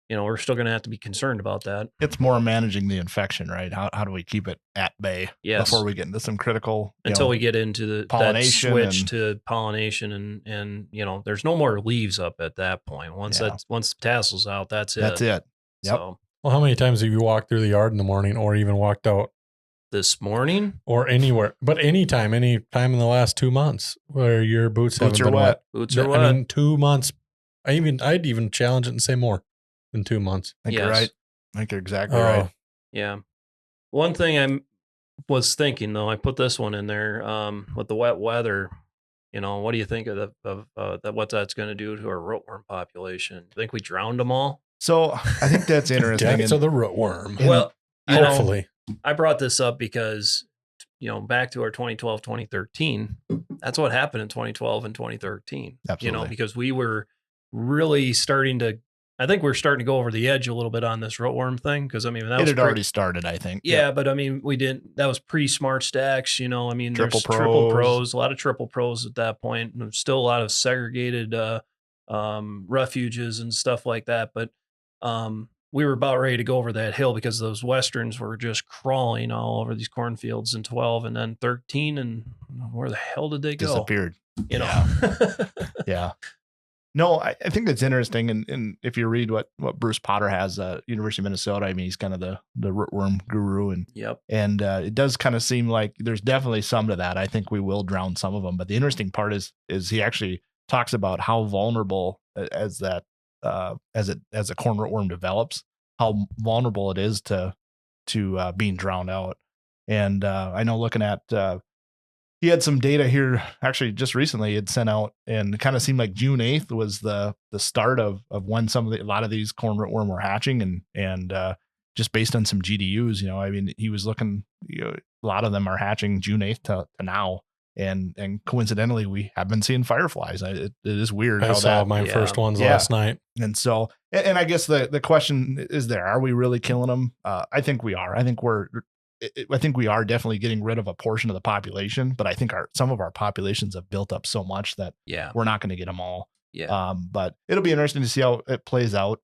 Speaker 2: we're still going to have to be concerned about that.
Speaker 3: It's more managing the infection, right? How do we keep it at bay before we get into some critical,
Speaker 2: until we get into the
Speaker 3: pollination,
Speaker 2: that switch to pollination and there's no more leaves up at that point. Once the tassel's out, that's it.
Speaker 3: That's it. Yep.
Speaker 2: So,
Speaker 1: well, how many times have you walked through the yard in the morning or even walked out
Speaker 2: this morning
Speaker 1: or anywhere, but any time in the last 2 months where your boots haven't been wet?
Speaker 2: Boots are wet.
Speaker 1: 2 months. I'd even challenge it and say more than 2 months.
Speaker 3: I think you're right. I think you're exactly right.
Speaker 2: Yeah. One thing I was thinking though, I put this one in there with the wet weather. What do you think of what that's going to do to our rootworm population? Think we drowned them all?
Speaker 3: So I think that's interesting.
Speaker 1: Death to the rootworm.
Speaker 2: Well,
Speaker 1: hopefully.
Speaker 2: I brought this up because, back to our 2012, 2013, that's what happened in 2012 and 2013.
Speaker 3: Absolutely.
Speaker 2: Because we were really starting to go over the edge a little bit on this rootworm thing. Because, that
Speaker 3: it had already started, I think.
Speaker 2: Yeah, but we didn't, that was pre-smart stacks, there's
Speaker 3: triple pros,
Speaker 2: a lot of triple pros at that point. And there's still a lot of segregated refuges and stuff like that. But, we were about ready to go over that hill because those westerns were just crawling all over these cornfields in 12 and then 13. And where the hell did they go?
Speaker 3: Disappeared. Yeah. No, I think that's interesting. And if you read what Bruce Potter has at University of Minnesota, he's kind of the rootworm guru. And it does kind of seem like there's definitely some to that. I think we will drown some of them. But the interesting part is he actually talks about how vulnerable as a corn rootworm develops, how vulnerable it is to being drowned out. And I know looking at he had some data here actually just recently he had sent out, and it kind of seemed like June 8th was the start of when a lot of these corn rootworm were hatching, and just based on some GDUs, he was looking, a lot of them are hatching June 8th to now. And coincidentally, we have been seeing fireflies. It is weird.
Speaker 1: I saw my first ones last night.
Speaker 3: And so, and I guess the question is there, are we really killing them? I think we are. I think we are definitely getting rid of a portion of the population, but I think some of our populations have built up so much that we're not going to get them all.
Speaker 2: Yeah.
Speaker 3: But it'll be interesting to see how it plays out.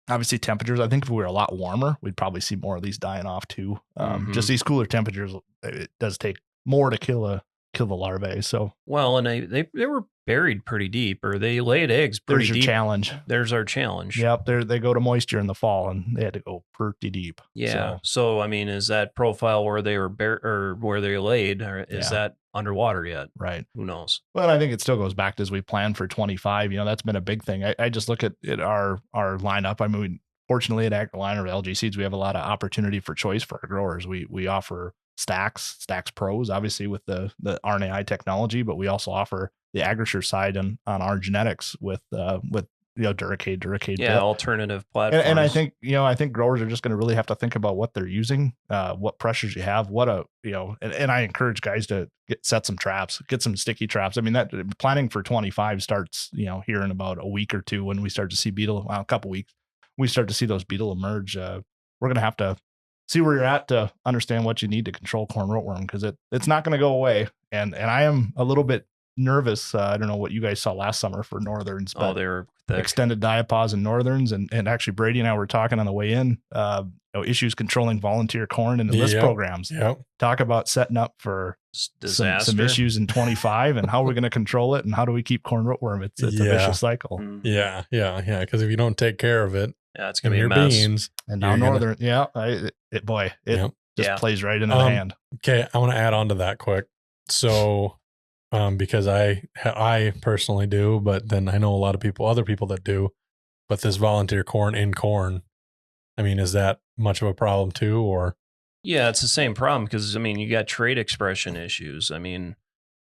Speaker 3: Obviously temperatures, I think if we were a lot warmer, we'd probably see more of these dying off too. Just these cooler temperatures, it does take more to kill the larvae. So,
Speaker 2: well, and they were buried pretty deep, or they laid eggs pretty deep.
Speaker 3: There's your challenge.
Speaker 2: There's our challenge.
Speaker 3: Yep. They go to moisture in the fall, and they had to go pretty deep.
Speaker 2: Yeah. So I mean, is that profile where they were or where they laid, or is that underwater yet?
Speaker 3: Right.
Speaker 2: Who knows?
Speaker 3: Well, I think it still goes back to as we plan for 25. That's been a big thing. I just look at our lineup. I mean, fortunately at AgriLine or LG Seeds, we have a lot of opportunity for choice for our growers. We offer Stacks Pros, obviously with the RNAi technology, but we also offer the AgriSure side on our genetics with Duracade.
Speaker 2: Yeah, alternative platforms.
Speaker 3: And I think growers are just going to really have to think about what they're using, what pressures you have, and I encourage guys to set some traps, get some sticky traps. I mean, that planning for 25 starts, here in about a week or two when we start to see a couple weeks, we start to see those beetle emerge. We're going to have to see where you're at to understand what you need to control corn rootworm, because it's not going to go away. And I am a little bit nervous. I don't know what you guys saw last summer for northerns, but
Speaker 2: they were thick.
Speaker 3: Extended diapause in northerns, and actually Brady and I were talking on the way in, issues controlling volunteer corn and enlist programs.
Speaker 1: Yep.
Speaker 3: Talk about setting up for some issues in 25 and how we're going to control it and how do we keep corn rootworm. It's a vicious cycle.
Speaker 1: Yeah. Because if you don't take care of it,
Speaker 2: it's going to be
Speaker 1: your
Speaker 2: a mess.
Speaker 1: beans.
Speaker 3: And now northern, it just plays right into the hand.
Speaker 1: Okay, I want to add on to that quick. So, because I personally do, but then I know a lot of other people that do. But this volunteer corn in corn, I mean, is that much of a problem too, or?
Speaker 2: Yeah, it's the same problem because you got trait expression issues. When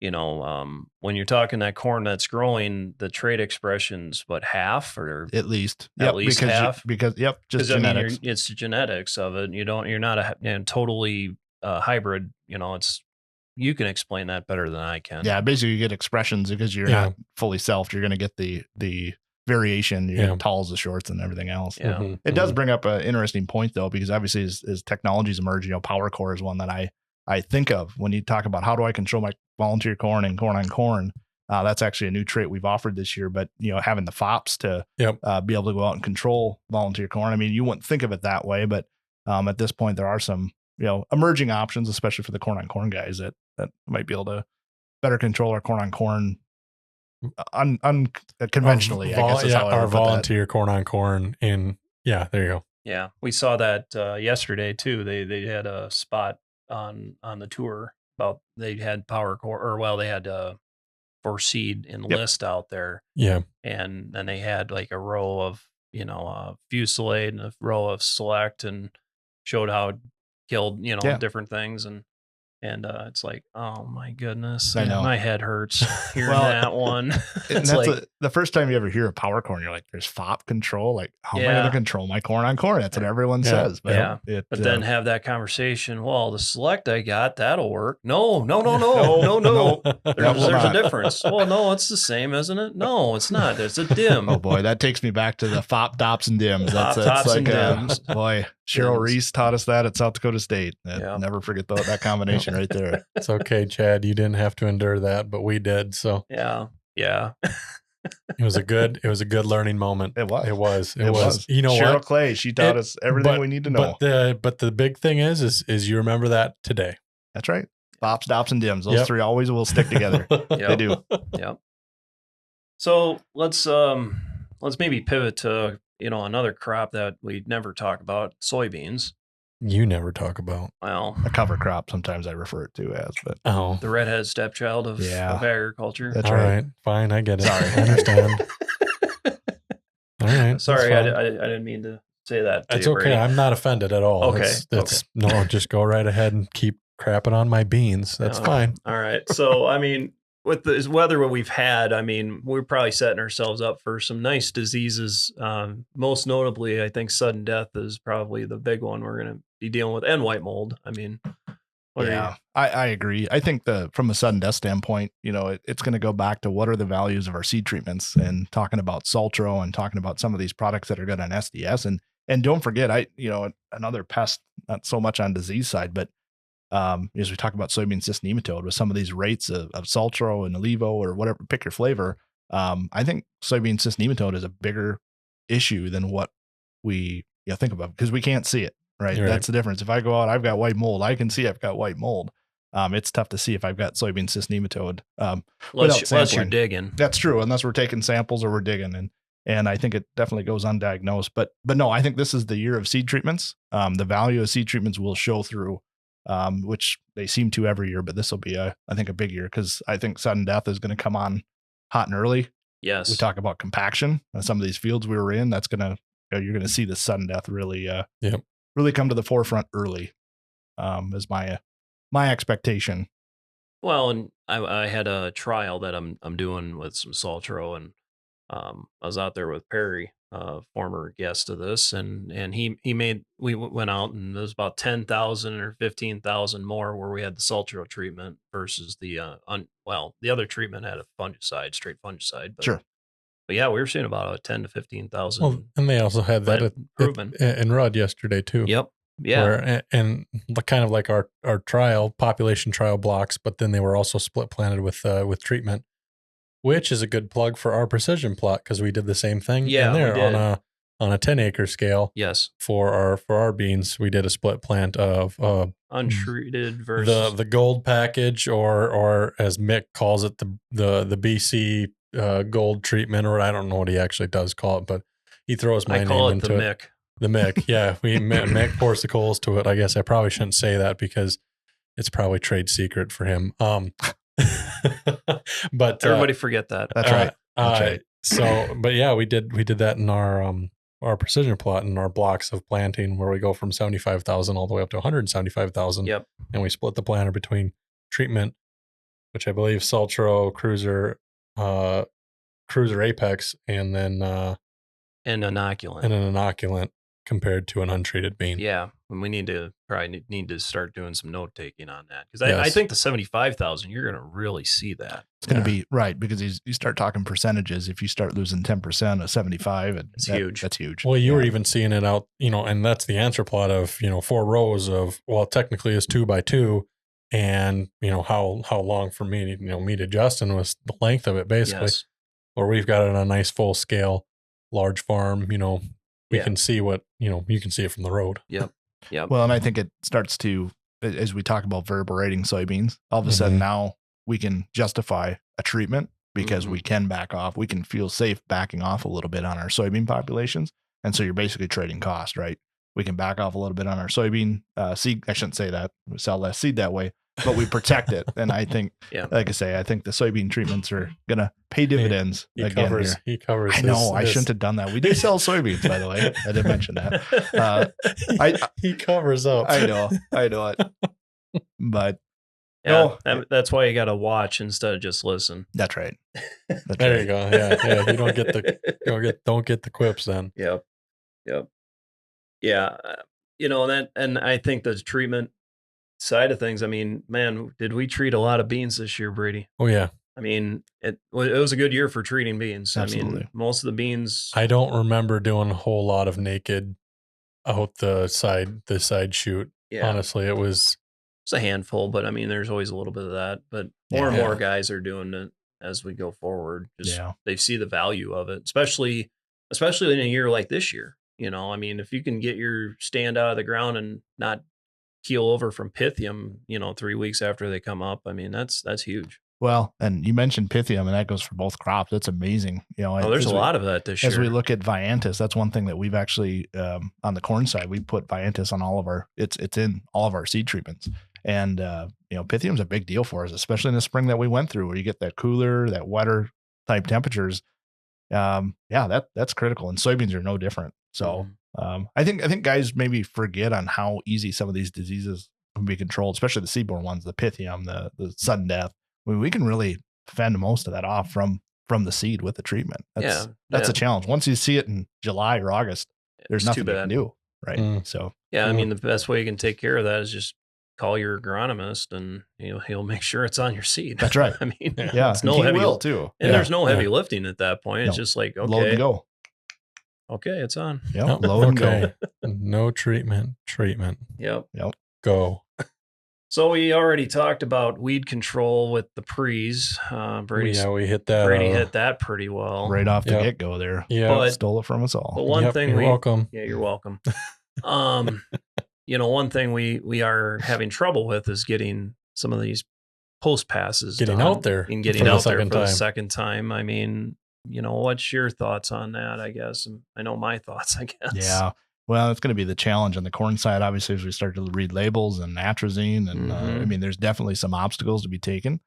Speaker 2: you're talking that corn that's growing, the trait expression's half or
Speaker 3: at least
Speaker 2: half
Speaker 3: just genetics.
Speaker 2: It's the genetics of it. You're not a totally hybrid. You can explain that better than I can.
Speaker 3: Yeah, basically you get expressions because you're not fully selfed. You're going to get the variation, your talls, the shorts, and everything else.
Speaker 2: Yeah.
Speaker 3: It does bring up an interesting point though, because obviously as technologies emerge, power core is one that I think of when you talk about how do I control my volunteer corn and corn on corn. That's actually a new trait we've offered this year, but having the FOPs to be able to go out and control volunteer corn. I mean, you wouldn't think of it that way, but at this point there are some emerging options, especially for the corn on corn guys that might be able to better control our corn on corn unconventionally. I guess is how I would put
Speaker 2: volunteer
Speaker 3: that.
Speaker 1: Corn on corn there you go.
Speaker 2: Yeah, we saw that yesterday too. They had a spot on the tour about they had power core, or they had for seed enlist out there.
Speaker 1: Yeah,
Speaker 2: and then they had like a row of Fusillade and a row of Select, and showed how it killed different things, and it's like, oh my goodness,
Speaker 3: I know.
Speaker 2: My head hurts hearing that one.
Speaker 3: It's like the first time you ever hear a power corn, you're like, there's FOP control. Like, how am I going to control my corn on corn? That's what everyone says. But
Speaker 2: but then have that conversation. Well, the Select I got, that'll work. No. There's a difference. Well, no, it's the same, isn't it? No, it's not. There's a dim.
Speaker 3: Oh boy, that takes me back to the FOP, DOPS, and DIMs. That's like
Speaker 2: dims.
Speaker 3: Boy, Cheryl Reese taught us that at South Dakota State. Never forget that combination right there.
Speaker 1: It's okay, Chad. You didn't have to endure that, but we did. So
Speaker 2: yeah.
Speaker 1: It was a good learning moment.
Speaker 3: It was.
Speaker 1: It was.
Speaker 3: Cheryl
Speaker 1: what?
Speaker 3: Clay, she taught us everything we need to know.
Speaker 1: But the big thing is you remember that today.
Speaker 3: That's right. FOPs, DOPS, and DIMs. Those three always will stick together. They do.
Speaker 2: Yep. So let's maybe pivot to another crop that we never talk about, soybeans.
Speaker 1: You never talk about.
Speaker 2: Well,
Speaker 3: a cover crop, sometimes I refer it to as, but
Speaker 2: the redhead stepchild of agriculture.
Speaker 3: That's
Speaker 1: All right. Fine, I get it. Sorry, I understand. All right.
Speaker 2: Sorry, I didn't mean to say that.
Speaker 1: It's okay. Brady. I'm not offended at all.
Speaker 2: Okay.
Speaker 1: No, just go right ahead and keep crapping on my beans. That's fine.
Speaker 2: All right. So, with the weather we've had, we're probably setting ourselves up for some nice diseases. Most notably, I think sudden death is probably the big one we're going to be dealing with, and white mold.
Speaker 3: I agree. I think from a sudden death standpoint, it's going to go back to what are the values of our seed treatments, and talking about Saltro and talking about some of these products that are good on SDS. And don't forget, another pest, not so much on disease side, but as we talk about soybean cyst nematode with some of these rates of Saltro and Levo or whatever, pick your flavor. I think soybean cyst nematode is a bigger issue than what we think about, because we can't see it. Right. That's the difference. If I go out, I've got white mold. I can see I've got white mold. It's tough to see if I've got soybean cyst nematode.
Speaker 2: Unless you're digging.
Speaker 3: That's true. Unless we're taking samples or we're digging. And I think it definitely goes undiagnosed. But no, I think this is the year of seed treatments. The value of seed treatments will show through, which they seem to every year. But this will be, I think, a big year, because I think sudden death is going to come on hot and early.
Speaker 2: Yes.
Speaker 3: We talk about compaction. Some of these fields we were in, that's going to, you're going to see the sudden death really. Really come to the forefront early, is my expectation.
Speaker 2: Well, and I had a trial that I'm doing with some Saltro, and I was out there with Perry, former guest of this, and we went out, and there was about 10,000 or 15,000 more where we had the Saltro treatment versus the the other treatment had a fungicide, straight fungicide. But,
Speaker 3: sure.
Speaker 2: But yeah, we were seeing about 10 to 15,000.
Speaker 1: Well, and they also had that in Rudd yesterday too.
Speaker 2: Yep. Yeah.
Speaker 1: And kind of like our population trial blocks, but then they were also split planted with treatment, which is a good plug for our precision plot, because we did the same thing in there on a 10-acre scale.
Speaker 2: Yes.
Speaker 1: For our beans, we did a split plant of
Speaker 2: untreated versus
Speaker 1: the gold package, or as Mick calls it, the BC gold treatment, or I don't know what he actually does call it, but he throws my name into it. The Mick. Yeah. Mick pours the coals to it. I guess I probably shouldn't say that, because it's probably trade secret for him. But
Speaker 2: everybody forget that.
Speaker 3: That's right. That's right.
Speaker 1: So, but yeah, we did that in our precision plot in our blocks of planting, where we go from 75,000 all the way up to 175,000.
Speaker 2: Yep.
Speaker 1: And we split the planter between treatment, which I believe Saltro, Cruiser Apex, and then
Speaker 2: an inoculant.
Speaker 1: And an inoculant compared to an untreated bean.
Speaker 2: Yeah. And we probably need to start doing some note taking on that, because I think the 75,000, you're going to really see that.
Speaker 3: It's going to be right, because you start talking percentages. If you start losing 10% of 75,
Speaker 2: it's huge.
Speaker 3: That's huge.
Speaker 1: Well, you were even seeing it out, and that's the answer plot of 4 rows of, well, technically it's 2 by 2, and how long for me, me to Justin was the length of it basically.
Speaker 2: Yes.
Speaker 1: Or we've got it on a nice full scale, large farm. We can see what you can see it from the road.
Speaker 2: Yep. Yeah.
Speaker 3: Well, and I think it starts to, as we talk about variable rating soybeans, all of a sudden now we can justify a treatment, because we can back off. We can feel safe backing off a little bit on our soybean populations. And so you're basically trading cost, right? We can back off a little bit on our soybean seed. I shouldn't say that. We sell less seed that way, but we protect it. And I think, like I say, I think the soybean treatments are going to pay dividends
Speaker 1: He covers.
Speaker 3: I know. I shouldn't have done that. We do sell soybeans, by the way. I did mention that.
Speaker 1: He covers up.
Speaker 3: I know it. But
Speaker 2: that's why you got to watch instead of just listen.
Speaker 3: That's right.
Speaker 1: There you go. Yeah. You don't get the quips then.
Speaker 2: Yep. Yeah. And I think the treatment side of things, I mean, man, did we treat a lot of beans this year, Brady?
Speaker 1: Oh yeah.
Speaker 2: I mean, it was a good year for treating beans.
Speaker 3: Absolutely.
Speaker 2: I mean, most of the beans.
Speaker 1: I don't remember doing a whole lot of naked out the side chute.
Speaker 2: Yeah.
Speaker 1: Honestly, it was
Speaker 2: a handful, but I mean, there's always a little bit of that. But more and more guys are doing it as we go forward. They see the value of it, especially in a year like this year. I mean, if you can get your stand out of the ground and not keel over from Pythium, 3 weeks after they come up, I mean, that's huge.
Speaker 3: Well, and you mentioned Pythium, and that goes for both crops. That's amazing.
Speaker 2: There's a lot of that this year.
Speaker 3: As we look at Viantis, that's one thing that we've actually, on the corn side, we put Viantis on all of it's in all of our seed treatments. And, Pythium's a big deal for us, especially in the spring that we went through, where you get that cooler, that wetter type temperatures. That's critical. And soybeans are no different. So I think guys maybe forget on how easy some of these diseases can be controlled, especially the seedborne ones, the Pythium, the sudden death. I mean, we can really fend most of that off from the seed with the treatment. That's a challenge. Once you see it in July or August, there's nothing you can do. Right. So,
Speaker 2: I mean, the best way you can take care of that is just call your agronomist and he'll make sure it's on your seed.
Speaker 3: That's right.
Speaker 2: I mean,
Speaker 3: Yeah,
Speaker 2: it's no heavy
Speaker 3: will too.
Speaker 2: And there's no heavy lifting at that point. It's just like, okay,
Speaker 3: load and go.
Speaker 2: Okay, it's on.
Speaker 3: Yep, load and go.
Speaker 1: No treatment.
Speaker 2: Yep.
Speaker 1: Go.
Speaker 2: So we already talked about weed control with the pre's.
Speaker 1: We hit that.
Speaker 2: Brady hit that pretty well
Speaker 3: right off the get go there.
Speaker 1: Yeah,
Speaker 3: stole it from us all.
Speaker 2: But one thing
Speaker 1: you're welcome.
Speaker 2: Yeah, you're welcome. One thing we are having trouble with is getting some of these post passes
Speaker 1: out there
Speaker 2: and getting out there for the second time. I mean, what's your thoughts on that? I guess I know my thoughts. I guess.
Speaker 3: Yeah. Well, it's going to be the challenge on the corn side, obviously, as we start to read labels and atrazine. And I mean, there's definitely some obstacles to be taken.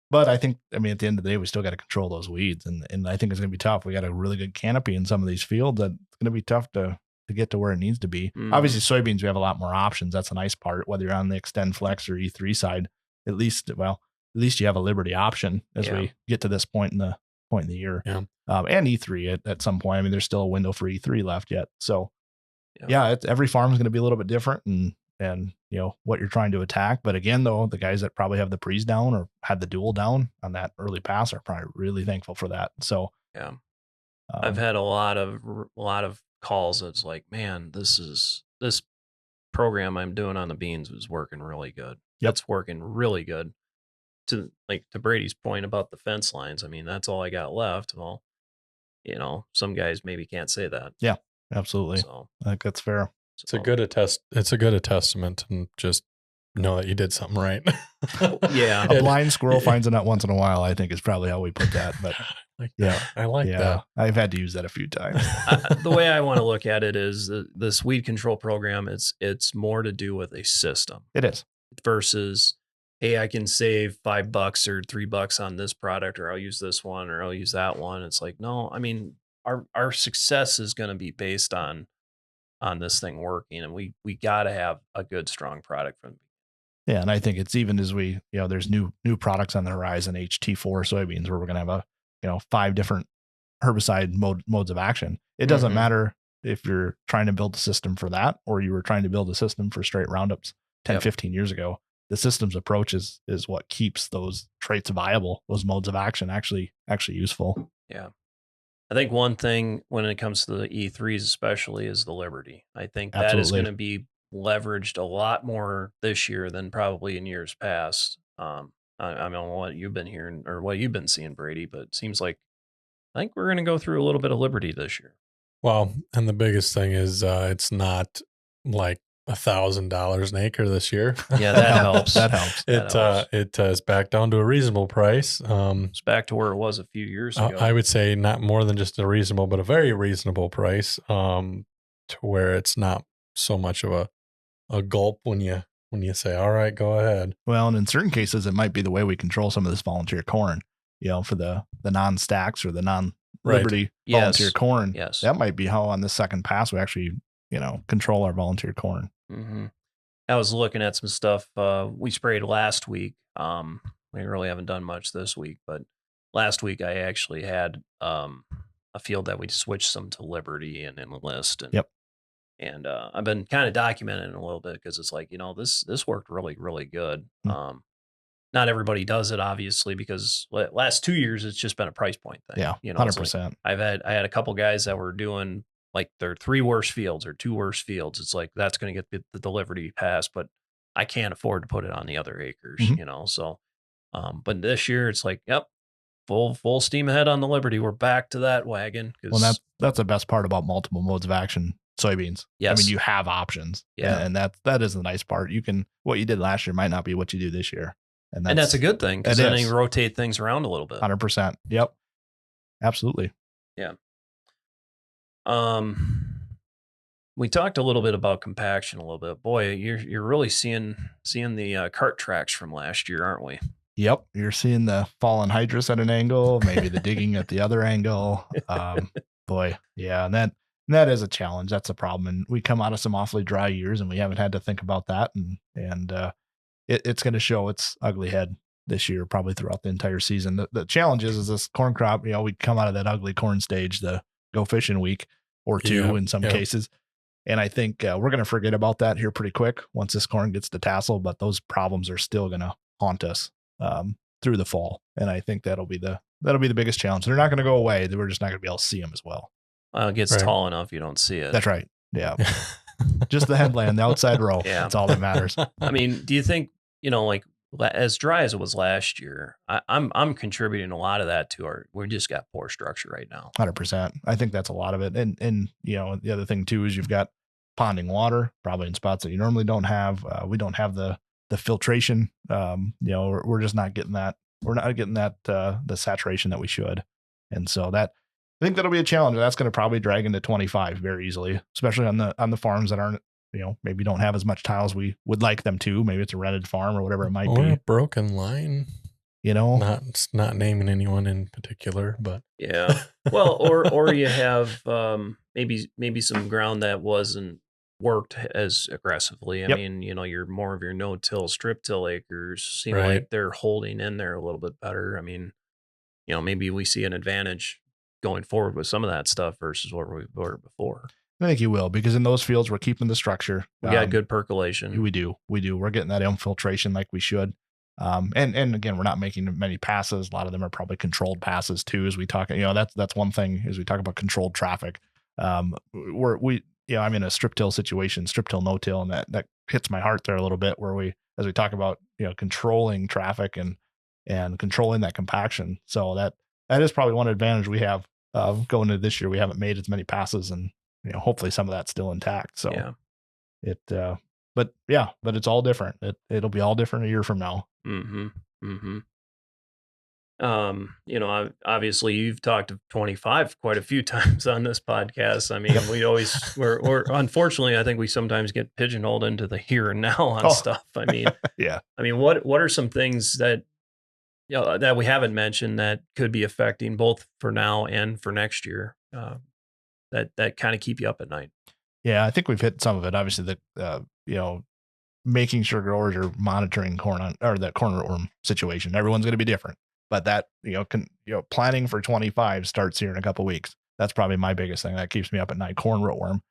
Speaker 3: But I think, at the end of the day, we still got to control those weeds. And I think it's going to be tough. We got a really good canopy in some of these fields that it's going to be tough to get to where it needs to be. Obviously, soybeans, we have a lot more options. That's a nice part, whether you're on the Extend Flex or E3 side. At least you have a Liberty option as we get to this point in the year.
Speaker 1: Yeah.
Speaker 3: And E3 at some point. I mean, there's still a window for E3 left yet. So, every farm is going to be a little bit different and what you're trying to attack. But again, though, the guys that probably have the pre's down or had the dual down on that early pass are probably really thankful for that. So,
Speaker 2: I've had a lot of calls. It's like, man, this program I'm doing on the beans is working really good. It's working really good. To Brady's point about the fence lines. I mean, that's all I got left. Well, some guys maybe can't say that.
Speaker 3: Yeah. Absolutely.
Speaker 2: So,
Speaker 3: I think that's fair.
Speaker 1: It's a good testament, and just know that you did something right.
Speaker 2: Yeah.
Speaker 3: A blind squirrel finds a nut once in a while, I think is probably how we put that. But
Speaker 1: I like that.
Speaker 3: I've had to use that a few times.
Speaker 2: The way I want to look at it is this weed control program, it's more to do with a system.
Speaker 3: It is.
Speaker 2: Versus, hey, I can save $5 or $3 on this product, or I'll use this one, or I'll use that one. It's like, no, I mean, our success is going to be based on this thing working, and we got to have a good, strong product from.
Speaker 3: Yeah, and I think it's even as we, there's new products on the horizon, HT4 soybeans, where we're going to have 5 different herbicide modes of action. It doesn't matter if you're trying to build a system for that, or you were trying to build a system for straight Roundups 10, 15 years ago. The systems approach is what keeps those traits viable, those modes of action actually useful.
Speaker 2: Yeah. I think one thing when it comes to the E3s especially is the Liberty. I think that is going to be leveraged a lot more this year than probably in years past. I don't know what you've been hearing or what you've been seeing, Brady, but it seems like I think we're going to go through a little bit of Liberty this year.
Speaker 1: Well, and the biggest thing is it's not like $1,000 an acre this year.
Speaker 2: Yeah, that helps.
Speaker 3: That helps.
Speaker 1: It is back down to a reasonable price.
Speaker 2: It's back to where it was a few years ago.
Speaker 1: I would say not more than just a reasonable, but a very reasonable price. To where it's not so much of a gulp when you say, all right, go ahead.
Speaker 3: Well, and in certain cases, it might be the way we control some of this volunteer corn. For the non-stacks or the non-Liberty volunteer corn.
Speaker 2: Yes,
Speaker 3: that might be how on this second pass we actually control our volunteer corn.
Speaker 2: Mm-hmm. I was looking at some stuff we sprayed last week. We really haven't done much this week, but last week I actually had a field that we switched some to Liberty and Enlist. And I've been kind of documenting it a little bit because it's like, this worked really, really good.
Speaker 3: Mm-hmm.
Speaker 2: Not everybody does it, obviously, because last 2 years it's just been a price point thing.
Speaker 3: Yeah, 100%.
Speaker 2: I had a couple guys that were doing like their 3 worst fields or 2 worst fields. It's like, that's going to get the Liberty pass, but I can't afford to put it on the other acres, So, but this year it's like, yep, full steam ahead on the Liberty. We're back to that wagon.
Speaker 3: Well, that's the best part about multiple modes of action soybeans.
Speaker 2: Yes.
Speaker 3: I mean, you have options.
Speaker 2: Yeah.
Speaker 3: And that is the nice part. What you did last year might not be what you do this year.
Speaker 2: And that's a good thing, because then you rotate things around a little bit.
Speaker 3: 100%. Yep. Absolutely.
Speaker 2: Yeah. We talked a little bit about compaction a little bit. Boy, you're really seeing the cart tracks from last year, aren't we?
Speaker 3: Yep. You're seeing the fallen hydrous at an angle, maybe the digging at the other angle. Boy, yeah. And that is a challenge. That's a problem. And we come out of some awfully dry years, and we haven't had to think about that. And it's going to show its ugly head this year, probably throughout the entire season. The challenge is this corn crop, we come out of that ugly corn stage, the go fishing week or two in some cases. And I think we're going to forget about that here pretty quick once this corn gets to tassel, but those problems are still going to haunt us through the fall. And I think that'll be the biggest challenge. They're not going to go away. We're just not going to be able to see them as well.
Speaker 2: It gets tall enough you don't see it.
Speaker 3: That's right. Yeah. Just the headland, the outside row. Yeah. That's all that matters.
Speaker 2: I mean, do you think, like as dry as it was last year, I'm contributing a lot of that to we just got poor structure right now.
Speaker 3: 100%. I think that's a lot of it. And the other thing too is you've got ponding water probably in spots that you normally don't have. We don't have the filtration. We're just not getting that. We're not getting that the saturation that we should. And so I think that'll be a challenge. That's going to probably drag into 25 very easily, especially on the farms that aren't, maybe don't have as much tile as we would like them to. Maybe it's a rented farm or whatever it might be.
Speaker 1: A broken line. Not naming anyone in particular, but
Speaker 2: yeah. Well, or you have maybe some ground that wasn't worked as aggressively. I mean, you're more of your no-till, strip-till acres seem like they're holding in there a little bit better. I mean, maybe we see an advantage going forward with some of that stuff versus what we were before.
Speaker 3: I think you will, because in those fields, we're keeping the structure.
Speaker 2: We got good percolation.
Speaker 3: We do. We're getting that infiltration like we should. And again, we're not making many passes. A lot of them are probably controlled passes too, as we talk, that's one thing as we talk about controlled traffic. I'm in a strip till situation, strip till, no till. And that hits my heart there a little bit where as we talk about, controlling traffic and controlling that compaction. So that is probably one advantage we have going into this year. We haven't made as many passes and, hopefully some of that's still intact. So but it's all different. It'll be all different a year from now.
Speaker 2: Mm-hmm. Mm-hmm. Obviously you've talked of 25 quite a few times on this podcast. I mean, we're unfortunately, I think we sometimes get pigeonholed into the here and now on stuff. I mean,
Speaker 3: yeah. I
Speaker 2: mean, what are some things that, that we haven't mentioned that could be affecting both for now and for next year, that kind of keep you up at night?
Speaker 3: Yeah, I think we've hit some of it. Obviously, making sure growers are monitoring that corn rootworm situation. Everyone's going to be different, but that planning for 25 starts here in a couple of weeks. That's probably my biggest thing that keeps me up at night. Corn rootworm,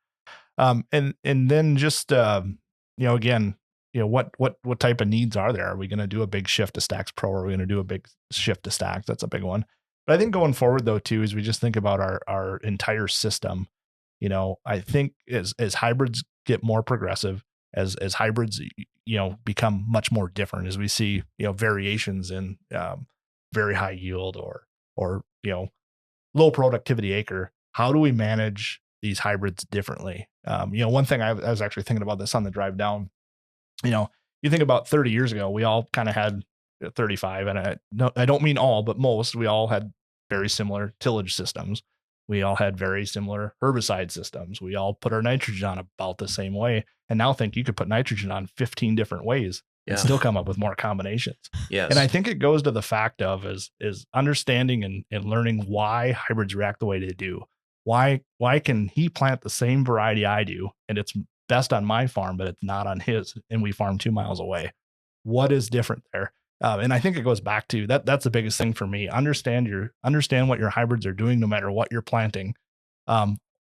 Speaker 3: and then just again, what type of needs are there? Are we going to do a big shift to Stacks Pro? Or are we going to do a big shift to Stacks? That's a big one. But I think going forward though too, as we just think about our entire system. I think as hybrids get more progressive, as hybrids, become much more different, as we see, variations in very high yield or low productivity acre, how do we manage these hybrids differently? One thing I was actually thinking about this on the drive down, you think about 30 years ago, we all kind of had 35, and I don't mean all, but most, we all had very similar tillage systems. We all had very similar herbicide systems. We all put our nitrogen on about the same way. And now think you could put nitrogen on 15 different ways and still come up with more combinations.
Speaker 2: Yes.
Speaker 3: And I think it goes to the fact of is understanding and learning why hybrids react the way they do. Why can he plant the same variety I do and it's best on my farm, but it's not on his, and we farm 2 miles away? What is different there? And I think it goes back to that. That's the biggest thing for me. Understand what your hybrids are doing, no matter what you're planting.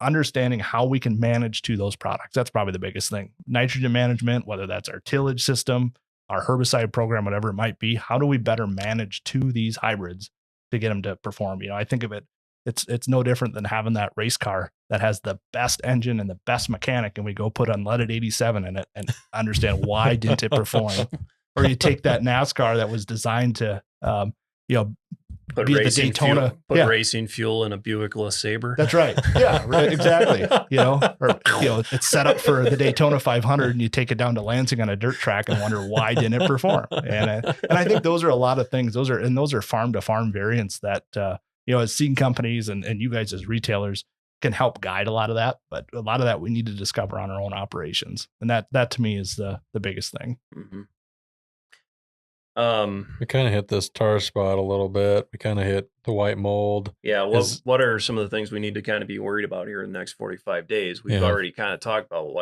Speaker 3: Understanding how we can manage to those products. That's probably the biggest thing. Nitrogen management, whether that's our tillage system, our herbicide program, whatever it might be. How do we better manage to these hybrids to get them to perform? I think of it. It's no different than having that race car that has the best engine and the best mechanic, and we go put unleaded 87 in it and understand why didn't it perform. Or you take that NASCAR that was designed to,
Speaker 2: put
Speaker 3: be the Daytona.
Speaker 2: Racing fuel in a Buick LeSabre.
Speaker 3: That's right. Yeah, right, exactly. It's set up for the Daytona 500, and you take it down to Lansing on a dirt track and wonder why didn't it perform. And I think those are a lot of things. Those are farm to farm variants that as seed companies and you guys as retailers can help guide a lot of that. But a lot of that we need to discover on our own operations, and that to me is the biggest thing.
Speaker 2: Mm-hmm.
Speaker 1: We kind of hit this tar spot a little bit. We kind of hit the white mold.
Speaker 2: Yeah. What are some of the things we need to kind of be worried about here in the next 45 days? We've already kind of talked about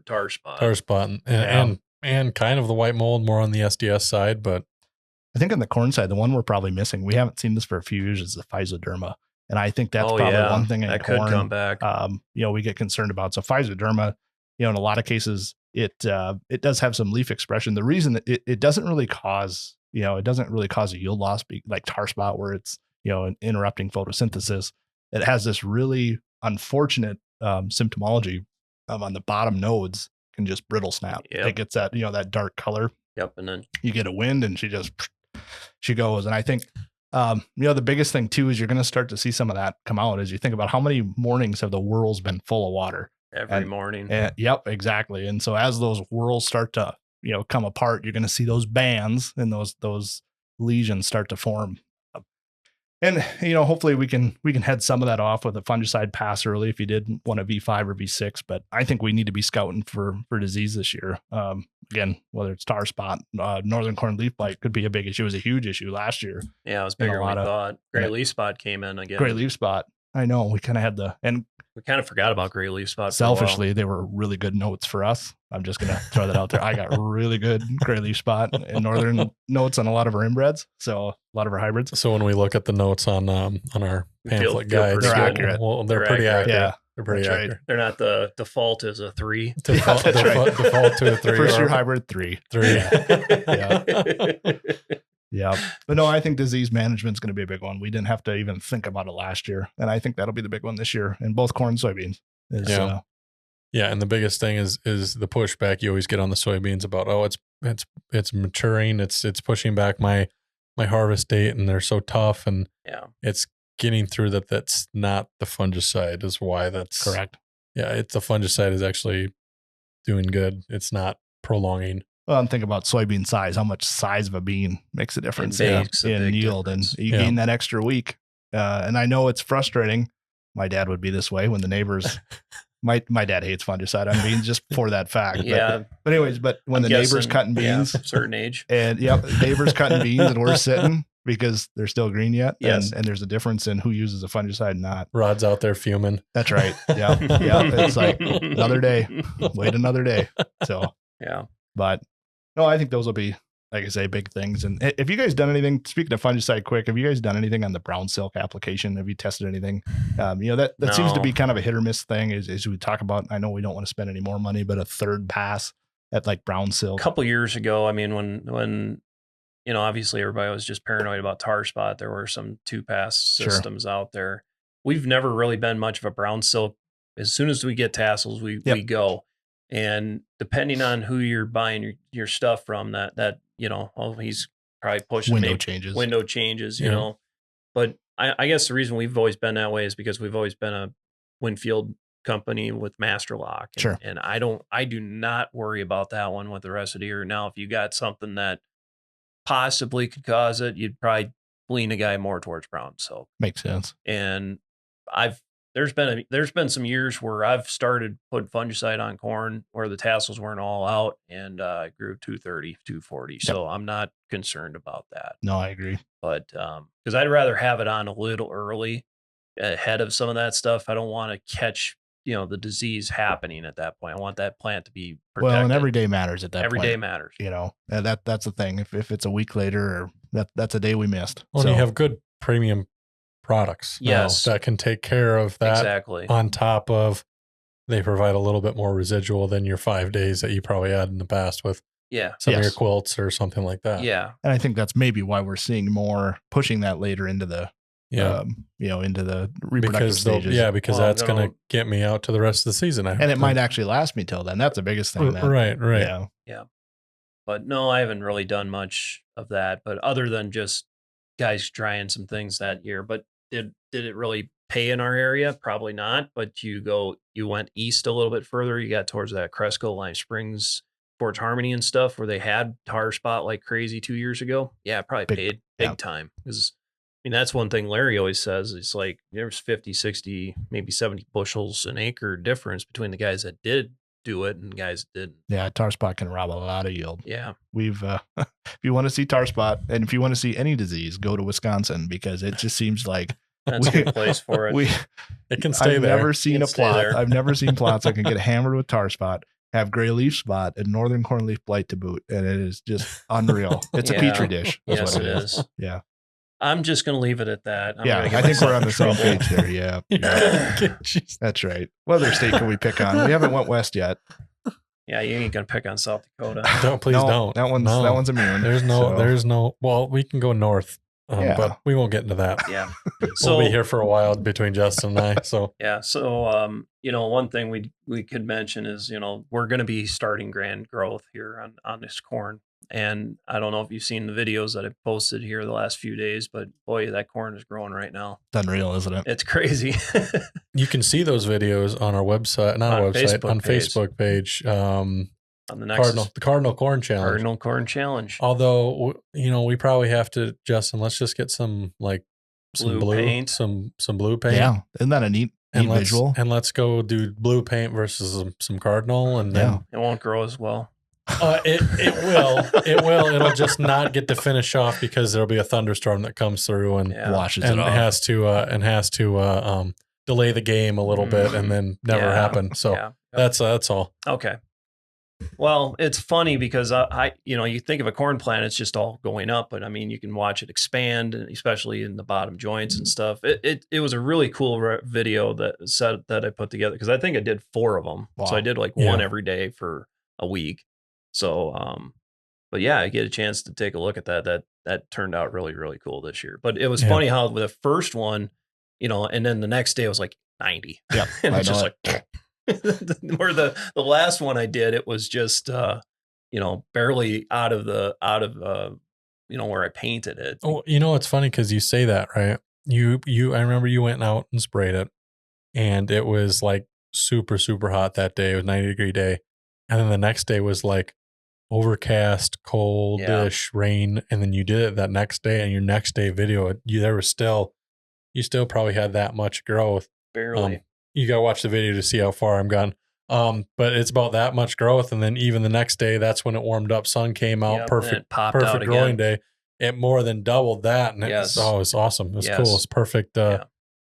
Speaker 2: tar spot.
Speaker 1: Tar spot and kind of the white mold more on the SDS side, but
Speaker 3: I think on the corn side, the one we're probably missing, we haven't seen this for a few years, is the physoderma. And I think that's probably one thing in
Speaker 2: that
Speaker 3: corn,
Speaker 2: could come back.
Speaker 3: We get concerned about. So physoderma, in a lot of cases, it does have some leaf expression. The reason that it doesn't really cause, it doesn't really cause a yield loss like tar spot where it's, interrupting photosynthesis. It has this really unfortunate symptomology on the bottom nodes can just brittle snap.
Speaker 2: Yep.
Speaker 3: It gets that, that dark color.
Speaker 2: Yep. And then
Speaker 3: you get a wind and she goes. And I think, the biggest thing too, is you're going to start to see some of that come out as you think about how many mornings have the whorls been full of water
Speaker 2: every morning.
Speaker 3: Yep, exactly. And so as those whorls start to, come apart, you're going to see those bands and those lesions start to form. And, hopefully we can head some of that off with a fungicide pass early if you did want a V5 or V6. But I think we need to be scouting for disease this year. Again, whether it's tar spot, northern corn leaf blight could be a big issue. It was a huge issue last year.
Speaker 2: Yeah, it was bigger than we thought. Gray leaf spot came in again.
Speaker 3: Gray leaf spot. I know. We kind of had
Speaker 2: we kind of forgot about gray leaf spot.
Speaker 3: Selfishly, they were really good notes for us. I'm just going to throw that out there. I got really good gray leaf spot and northern notes on a lot of our inbreds. So a lot of our hybrids.
Speaker 1: So when we look at the notes on our pamphlet guides,
Speaker 3: they're accurate.
Speaker 1: Well, they're pretty accurate.
Speaker 3: Yeah.
Speaker 1: They're pretty accurate.
Speaker 2: Right. They're not the default is a 3.
Speaker 1: Default to a 3.
Speaker 3: First year hybrid 3.
Speaker 1: 3.
Speaker 3: Yeah. Yeah. But no, I think disease management is going to be a big one. We didn't have to even think about it last year. And I think that'll be the big one this year in both corn and soybeans.
Speaker 1: Yeah. And the biggest thing is the pushback you always get on the soybeans about, it's maturing. It's pushing back my harvest date and they're so tough. And it's getting through that's not the fungicide is why that's
Speaker 3: correct.
Speaker 1: Yeah. The fungicide is actually doing good. It's not prolonging.
Speaker 3: Well, I'm thinking about soybean size. How much size of a bean makes a difference in yield,
Speaker 2: difference.
Speaker 3: And you gain that extra week. And I know it's frustrating. My dad would be this way when the neighbors. my dad hates fungicide on beans just for that fact.
Speaker 2: Yeah.
Speaker 3: But anyways, when the neighbors cutting beans,
Speaker 2: certain age,
Speaker 3: and neighbors cutting beans, and we're sitting because they're still green yet.
Speaker 2: Yes.
Speaker 3: And there's a difference in who uses a fungicide and not.
Speaker 1: Rod's out there fuming.
Speaker 3: That's right. Yeah. It's like another day. Wait another day. So but. No, I think those will be, like I say, big things. And have you guys done anything, speaking of fungicide quick, have you guys done anything on the brown silk application? Have you tested anything? That seems to be kind of a hit or miss thing as we talk about. I know we don't want to spend any more money, but a third pass at like brown silk.
Speaker 2: A couple years ago, I mean, when obviously everybody was just paranoid about tar spot, there were some 2-pass systems out there. We've never really been much of a brown silk. As soon as we get tassels, we go. And depending on who you're buying your stuff from, that he's probably pushing
Speaker 3: window
Speaker 2: changes, you know. But I guess the reason we've always been that way is because we've always been a Winfield company with Master Lock. And I do not worry about that one with the rest of the year. Now, if you got something that possibly could cause it, you'd probably lean a guy more towards brown silk.
Speaker 3: Makes sense.
Speaker 2: And there's been some years where I've started putting fungicide on corn where the tassels weren't all out and I grew 230, 240. So I'm not concerned about that.
Speaker 3: No, I agree.
Speaker 2: But because I'd rather have it on a little early ahead of some of that stuff. I don't want to catch, the disease happening at that point. I want that plant to be protected.
Speaker 3: Well, and every day matters at that point.
Speaker 2: Every day matters.
Speaker 3: That's the thing. If it's a week later, or that's a day we missed.
Speaker 1: Well, you have good premium products that can take care of that.
Speaker 2: Exactly.
Speaker 1: On top of they provide a little bit more residual than your 5 days that you probably had in the past with some of your quilts or something like that.
Speaker 2: Yeah.
Speaker 3: And I think that's maybe why we're seeing more pushing that later into the into the reproductive stages.
Speaker 1: Because that's going to get me out to the rest of the season.
Speaker 3: And it might actually last me till then. That's the biggest thing.
Speaker 1: Right.
Speaker 2: Yeah. But no, I haven't really done much of that, but other than just guys trying some things that year. But did it really pay in our area? Probably not. But you went east a little bit further. You got towards that Cresco, Lime Springs, Fort Harmony and stuff where they had tar spot like crazy 2 years ago. Yeah, it probably paid big time. Because that's one thing Larry always says. It's like there's 50, 60, maybe 70 bushels an acre difference between the guys that did do it and guys that didn't.
Speaker 3: Yeah, tar spot can rob a lot of yield.
Speaker 2: Yeah.
Speaker 3: We've if you want to see tar spot and if you want to see any disease, go to Wisconsin because it just seems like
Speaker 2: that's a good place for it.
Speaker 1: It can stay
Speaker 3: I've
Speaker 1: there.
Speaker 3: Never seen a plot. I've never seen plots that can get hammered with tar spot, have gray leaf spot, and northern corn leaf blight to boot, and it is just unreal. It's a petri dish.
Speaker 2: Yes, it is.
Speaker 3: Yeah.
Speaker 2: I'm just going to leave it at that.
Speaker 3: I think we're on the same page there. Yeah. That's right. What other state can we pick on? We haven't went west yet.
Speaker 2: Yeah, you ain't going to pick on South Dakota.
Speaker 1: Don't.
Speaker 3: That one's immune.
Speaker 1: There's no, well, we can go north, but we won't get into that.
Speaker 2: Yeah.
Speaker 1: So we'll be here for a while between Justin and I. So,
Speaker 2: yeah. So, one thing we could mention is, we're going to be starting grand growth here on this corn. And I don't know if you've seen the videos that I've posted here the last few days, but boy, that corn is growing right now.
Speaker 3: It's unreal, isn't it?
Speaker 2: It's crazy.
Speaker 1: You can see those videos on our website, Facebook page. On
Speaker 2: the next
Speaker 1: the Cardinal Corn Challenge.
Speaker 2: Cardinal Corn Challenge.
Speaker 1: Although, we probably have to, Justin, let's just get some blue
Speaker 2: paint.
Speaker 1: Some blue paint.
Speaker 3: Yeah. Isn't that a neat visual?
Speaker 1: And let's go do blue paint versus some Cardinal. And then
Speaker 2: it won't grow as well.
Speaker 1: It will. It'll just not get to finish off because there'll be a thunderstorm that comes through and
Speaker 3: washes it off.
Speaker 1: Has to delay the game a little bit and then never happen. So that's all.
Speaker 2: Okay. Well, it's funny because you think of a corn plant, it's just all going up, but I mean, you can watch it expand, especially in the bottom joints and stuff. It was a really cool video that I put together because I think I did 4 of them. Wow. So I did one every day for a week. So, but yeah, I get a chance to take a look at that. That turned out really, really cool this year. But it was funny how with the first one, and then the next day it was like 90.
Speaker 3: Yeah,
Speaker 2: and it's just like, where the last one I did, it was just, barely out of where I painted it.
Speaker 1: Oh, it's funny because you say that, right? I remember you went out and sprayed it, and it was like super, super hot that day. It was 90-degree day, and then the next day was like overcast, coldish, rain, and then you did it that next day, and your next day video, you still probably had that much growth.
Speaker 2: Barely.
Speaker 1: You got to watch the video to see how far I'm gone. But it's about that much growth, and then even the next day, that's when it warmed up. Sun came out, perfect growing day. It more than doubled that, and it's awesome. It was cool. It's perfect,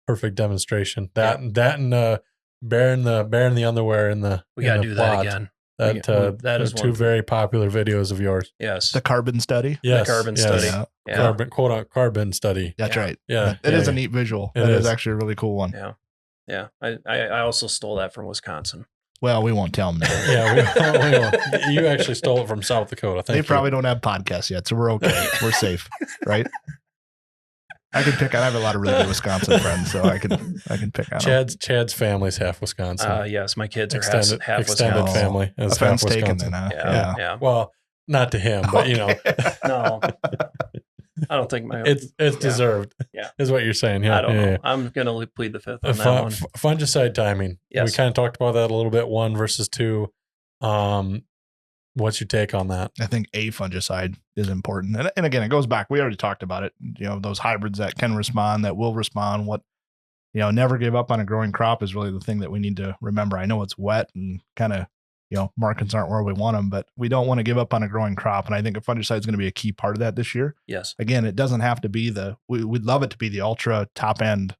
Speaker 1: perfect demonstration. That and bearing the underwear in the
Speaker 2: we gotta do
Speaker 1: plot.
Speaker 2: that again.
Speaker 1: That is 2 very popular videos of yours.
Speaker 2: Yes.
Speaker 3: The carbon study.
Speaker 1: Yes.
Speaker 2: The carbon study.
Speaker 3: Yeah.
Speaker 1: Carbon, quote unquote, carbon study.
Speaker 3: That's right.
Speaker 1: Yeah.
Speaker 3: It is a neat visual. It is actually a really cool one.
Speaker 2: Yeah. Yeah. I also stole that from Wisconsin.
Speaker 3: Well, we won't tell them that.
Speaker 1: Yeah, we won't. You actually stole it from South Dakota.
Speaker 3: They probably don't have podcasts yet, so we're okay. We're safe, right? I have a lot of really good Wisconsin friends, so I can pick on them.
Speaker 1: Chad's family's half Wisconsin.
Speaker 2: Yes, my kids are half
Speaker 1: extended
Speaker 2: Wisconsin.
Speaker 1: Family is
Speaker 3: Offense
Speaker 1: half
Speaker 3: taken
Speaker 1: Wisconsin.
Speaker 3: then,
Speaker 2: huh? Yeah.
Speaker 1: Well, not to him, but
Speaker 2: No. I don't think
Speaker 1: it's deserved.
Speaker 2: Yeah,
Speaker 1: is what you're saying. Yeah,
Speaker 2: I don't know. I'm gonna plead the fifth on that one.
Speaker 1: Fungicide timing.
Speaker 2: Yes,
Speaker 1: we kind of talked about that a little bit. 1 versus 2. What's your take on that?
Speaker 3: I think a fungicide is important, and again, it goes back. We already talked about it. Those hybrids that can respond, that will respond. Never give up on a growing crop is really the thing that we need to remember. I know it's wet and kind of. Markets aren't where we want them, but we don't want to give up on a growing crop. And I think a fungicide is going to be a key part of that this year.
Speaker 2: Yes.
Speaker 3: Again, it doesn't have to be we'd love it to be the ultra top end,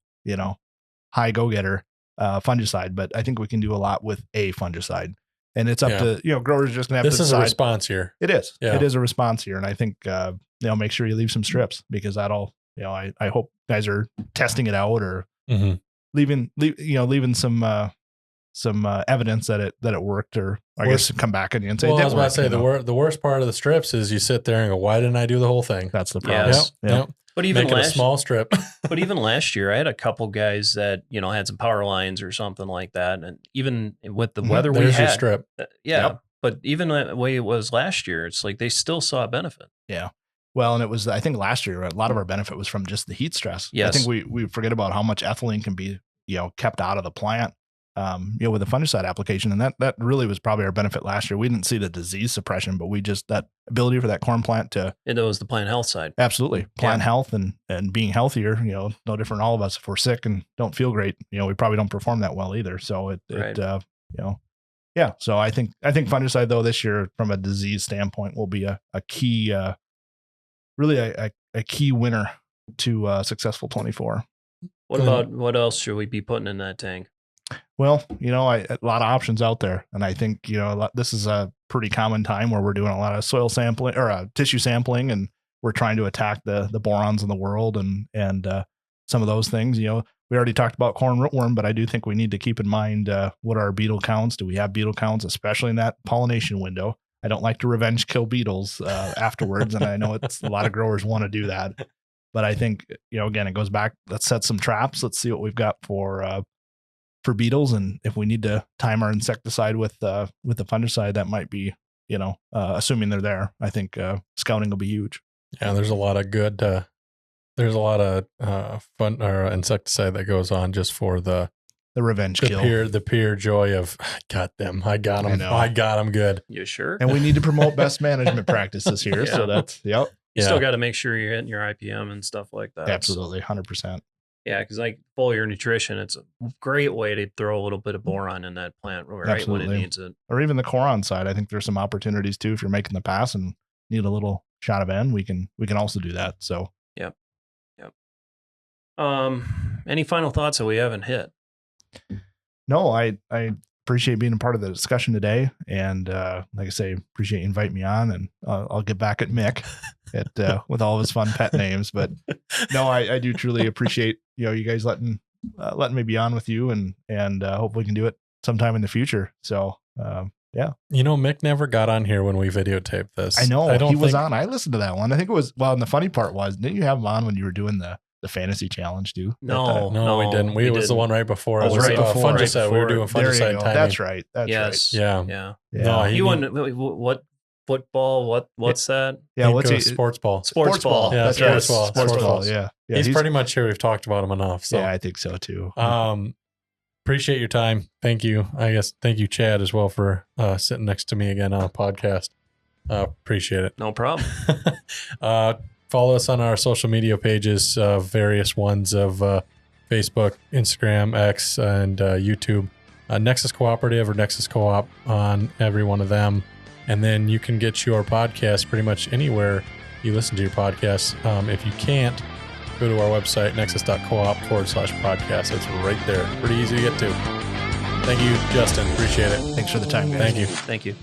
Speaker 3: high go-getter fungicide, but I think we can do a lot with a fungicide. And it's up to, growers just going to have to decide. This is a
Speaker 1: response here.
Speaker 3: It is. Yeah. It is a response here. And I think, make sure you leave some strips because that'll, I hope guys are testing it out or leaving some evidence that it worked, or I guess come back at you and say,
Speaker 1: well, I was about to say the worst part of the strips is you sit there and go, why didn't I do the whole thing?
Speaker 3: That's the problem.
Speaker 2: Yes.
Speaker 1: Yep.
Speaker 2: But even
Speaker 1: make it a small strip.
Speaker 2: But even last year, I had a couple guys that, had some power lines or something like that. And even with the weather we had,
Speaker 1: your strip.
Speaker 2: But even the way it was last year, it's like they still saw a benefit.
Speaker 3: Yeah. Well, and it was, I think last year, a lot of our benefit was from just the heat stress.
Speaker 2: Yes.
Speaker 3: I think we forget about how much ethylene can be, kept out of the plant. With a fungicide application. And that really was probably our benefit last year. We didn't see the disease suppression, but we just, that ability for that corn plant to.
Speaker 2: It was the plant health side.
Speaker 3: Absolutely. Plant health and being healthier, no different than all of us. If we're sick and don't feel great, we probably don't perform that well either. So yeah. So I think fungicide though this year from a disease standpoint will be a key, really a key winner to successful 24.
Speaker 2: What else should we be putting in that tank?
Speaker 3: Well, a lot of options out there. And I think, this is a pretty common time where we're doing a lot of soil sampling or tissue sampling, and we're trying to attack the borons in the world and some of those things. You know, we already talked about corn rootworm, but I do think we need to keep in mind what are our beetle counts. Do we have beetle counts, especially in that pollination window? I don't like to revenge kill beetles afterwards, and I know it's a lot of growers want to do that. But I think, you know, again, it goes back. Let's set some traps. Let's see what we've got for beetles, and if we need to time our insecticide with the fungicide, that might be, you know, assuming they're there. I think scouting will be huge.
Speaker 1: Yeah, there's a lot of good. There's a lot of fun or insecticide that goes on just for the
Speaker 3: revenge kill,
Speaker 1: the pure joy of got them. I got them. I got them good.
Speaker 2: You sure?
Speaker 3: And we need to promote best management practices here. Yeah. So that's
Speaker 2: You still got to make sure you're hitting your IPM and stuff like that.
Speaker 3: Absolutely, 100%.
Speaker 2: Yeah, because like foliar nutrition, it's a great way to throw a little bit of boron in that plant right when it needs it.
Speaker 3: Or even the coron side. I think there's some opportunities too. If you're making the pass and need a little shot of N, we can also do that. So
Speaker 2: yep. Any final thoughts that we haven't hit?
Speaker 3: No, I appreciate being a part of the discussion today, and like I say, appreciate you inviting me on, and I'll get back at Mick with all of his fun pet names. But no, I do truly appreciate, you know, you guys letting me be on with you, and hopefully we can do it sometime in the future. So yeah,
Speaker 1: you know, Mick never got on here when we videotaped this.
Speaker 3: I know he was on. I listened to that one. I think it was, well, and the funny part was, didn't you have him on when you were doing the fantasy challenge too?
Speaker 2: No,
Speaker 1: we didn't. It was the one right before.
Speaker 3: It was right before.
Speaker 1: Fungicide. We were doing fungicide timing.
Speaker 3: That's right.
Speaker 2: Yes.
Speaker 3: Right.
Speaker 2: Yeah.
Speaker 1: No,
Speaker 2: he wouldn't. What football? What's that?
Speaker 3: Yeah. What's he?
Speaker 1: Sports ball.
Speaker 3: Sports ball.
Speaker 1: Yeah.
Speaker 3: That's right. Sports ball. Yeah.
Speaker 1: He's pretty much here. We've talked about him enough. So
Speaker 3: yeah, I think so too.
Speaker 1: Appreciate your time. Thank you. I guess thank you, Chad, as well, for sitting next to me again on a podcast. Appreciate it.
Speaker 2: No problem.
Speaker 1: Follow us on our social media pages, various ones of Facebook, Instagram, X, and YouTube. Nexus Cooperative or Nexus Co-op on every one of them. And then you can get your podcast pretty much anywhere you listen to your podcasts. If you can't, go to our website, nexus.coop/podcast. It's right there. Pretty easy to get to. Thank you, Justin. Appreciate it.
Speaker 3: Thanks for the time, guys.
Speaker 1: Thank you.
Speaker 2: Thank you.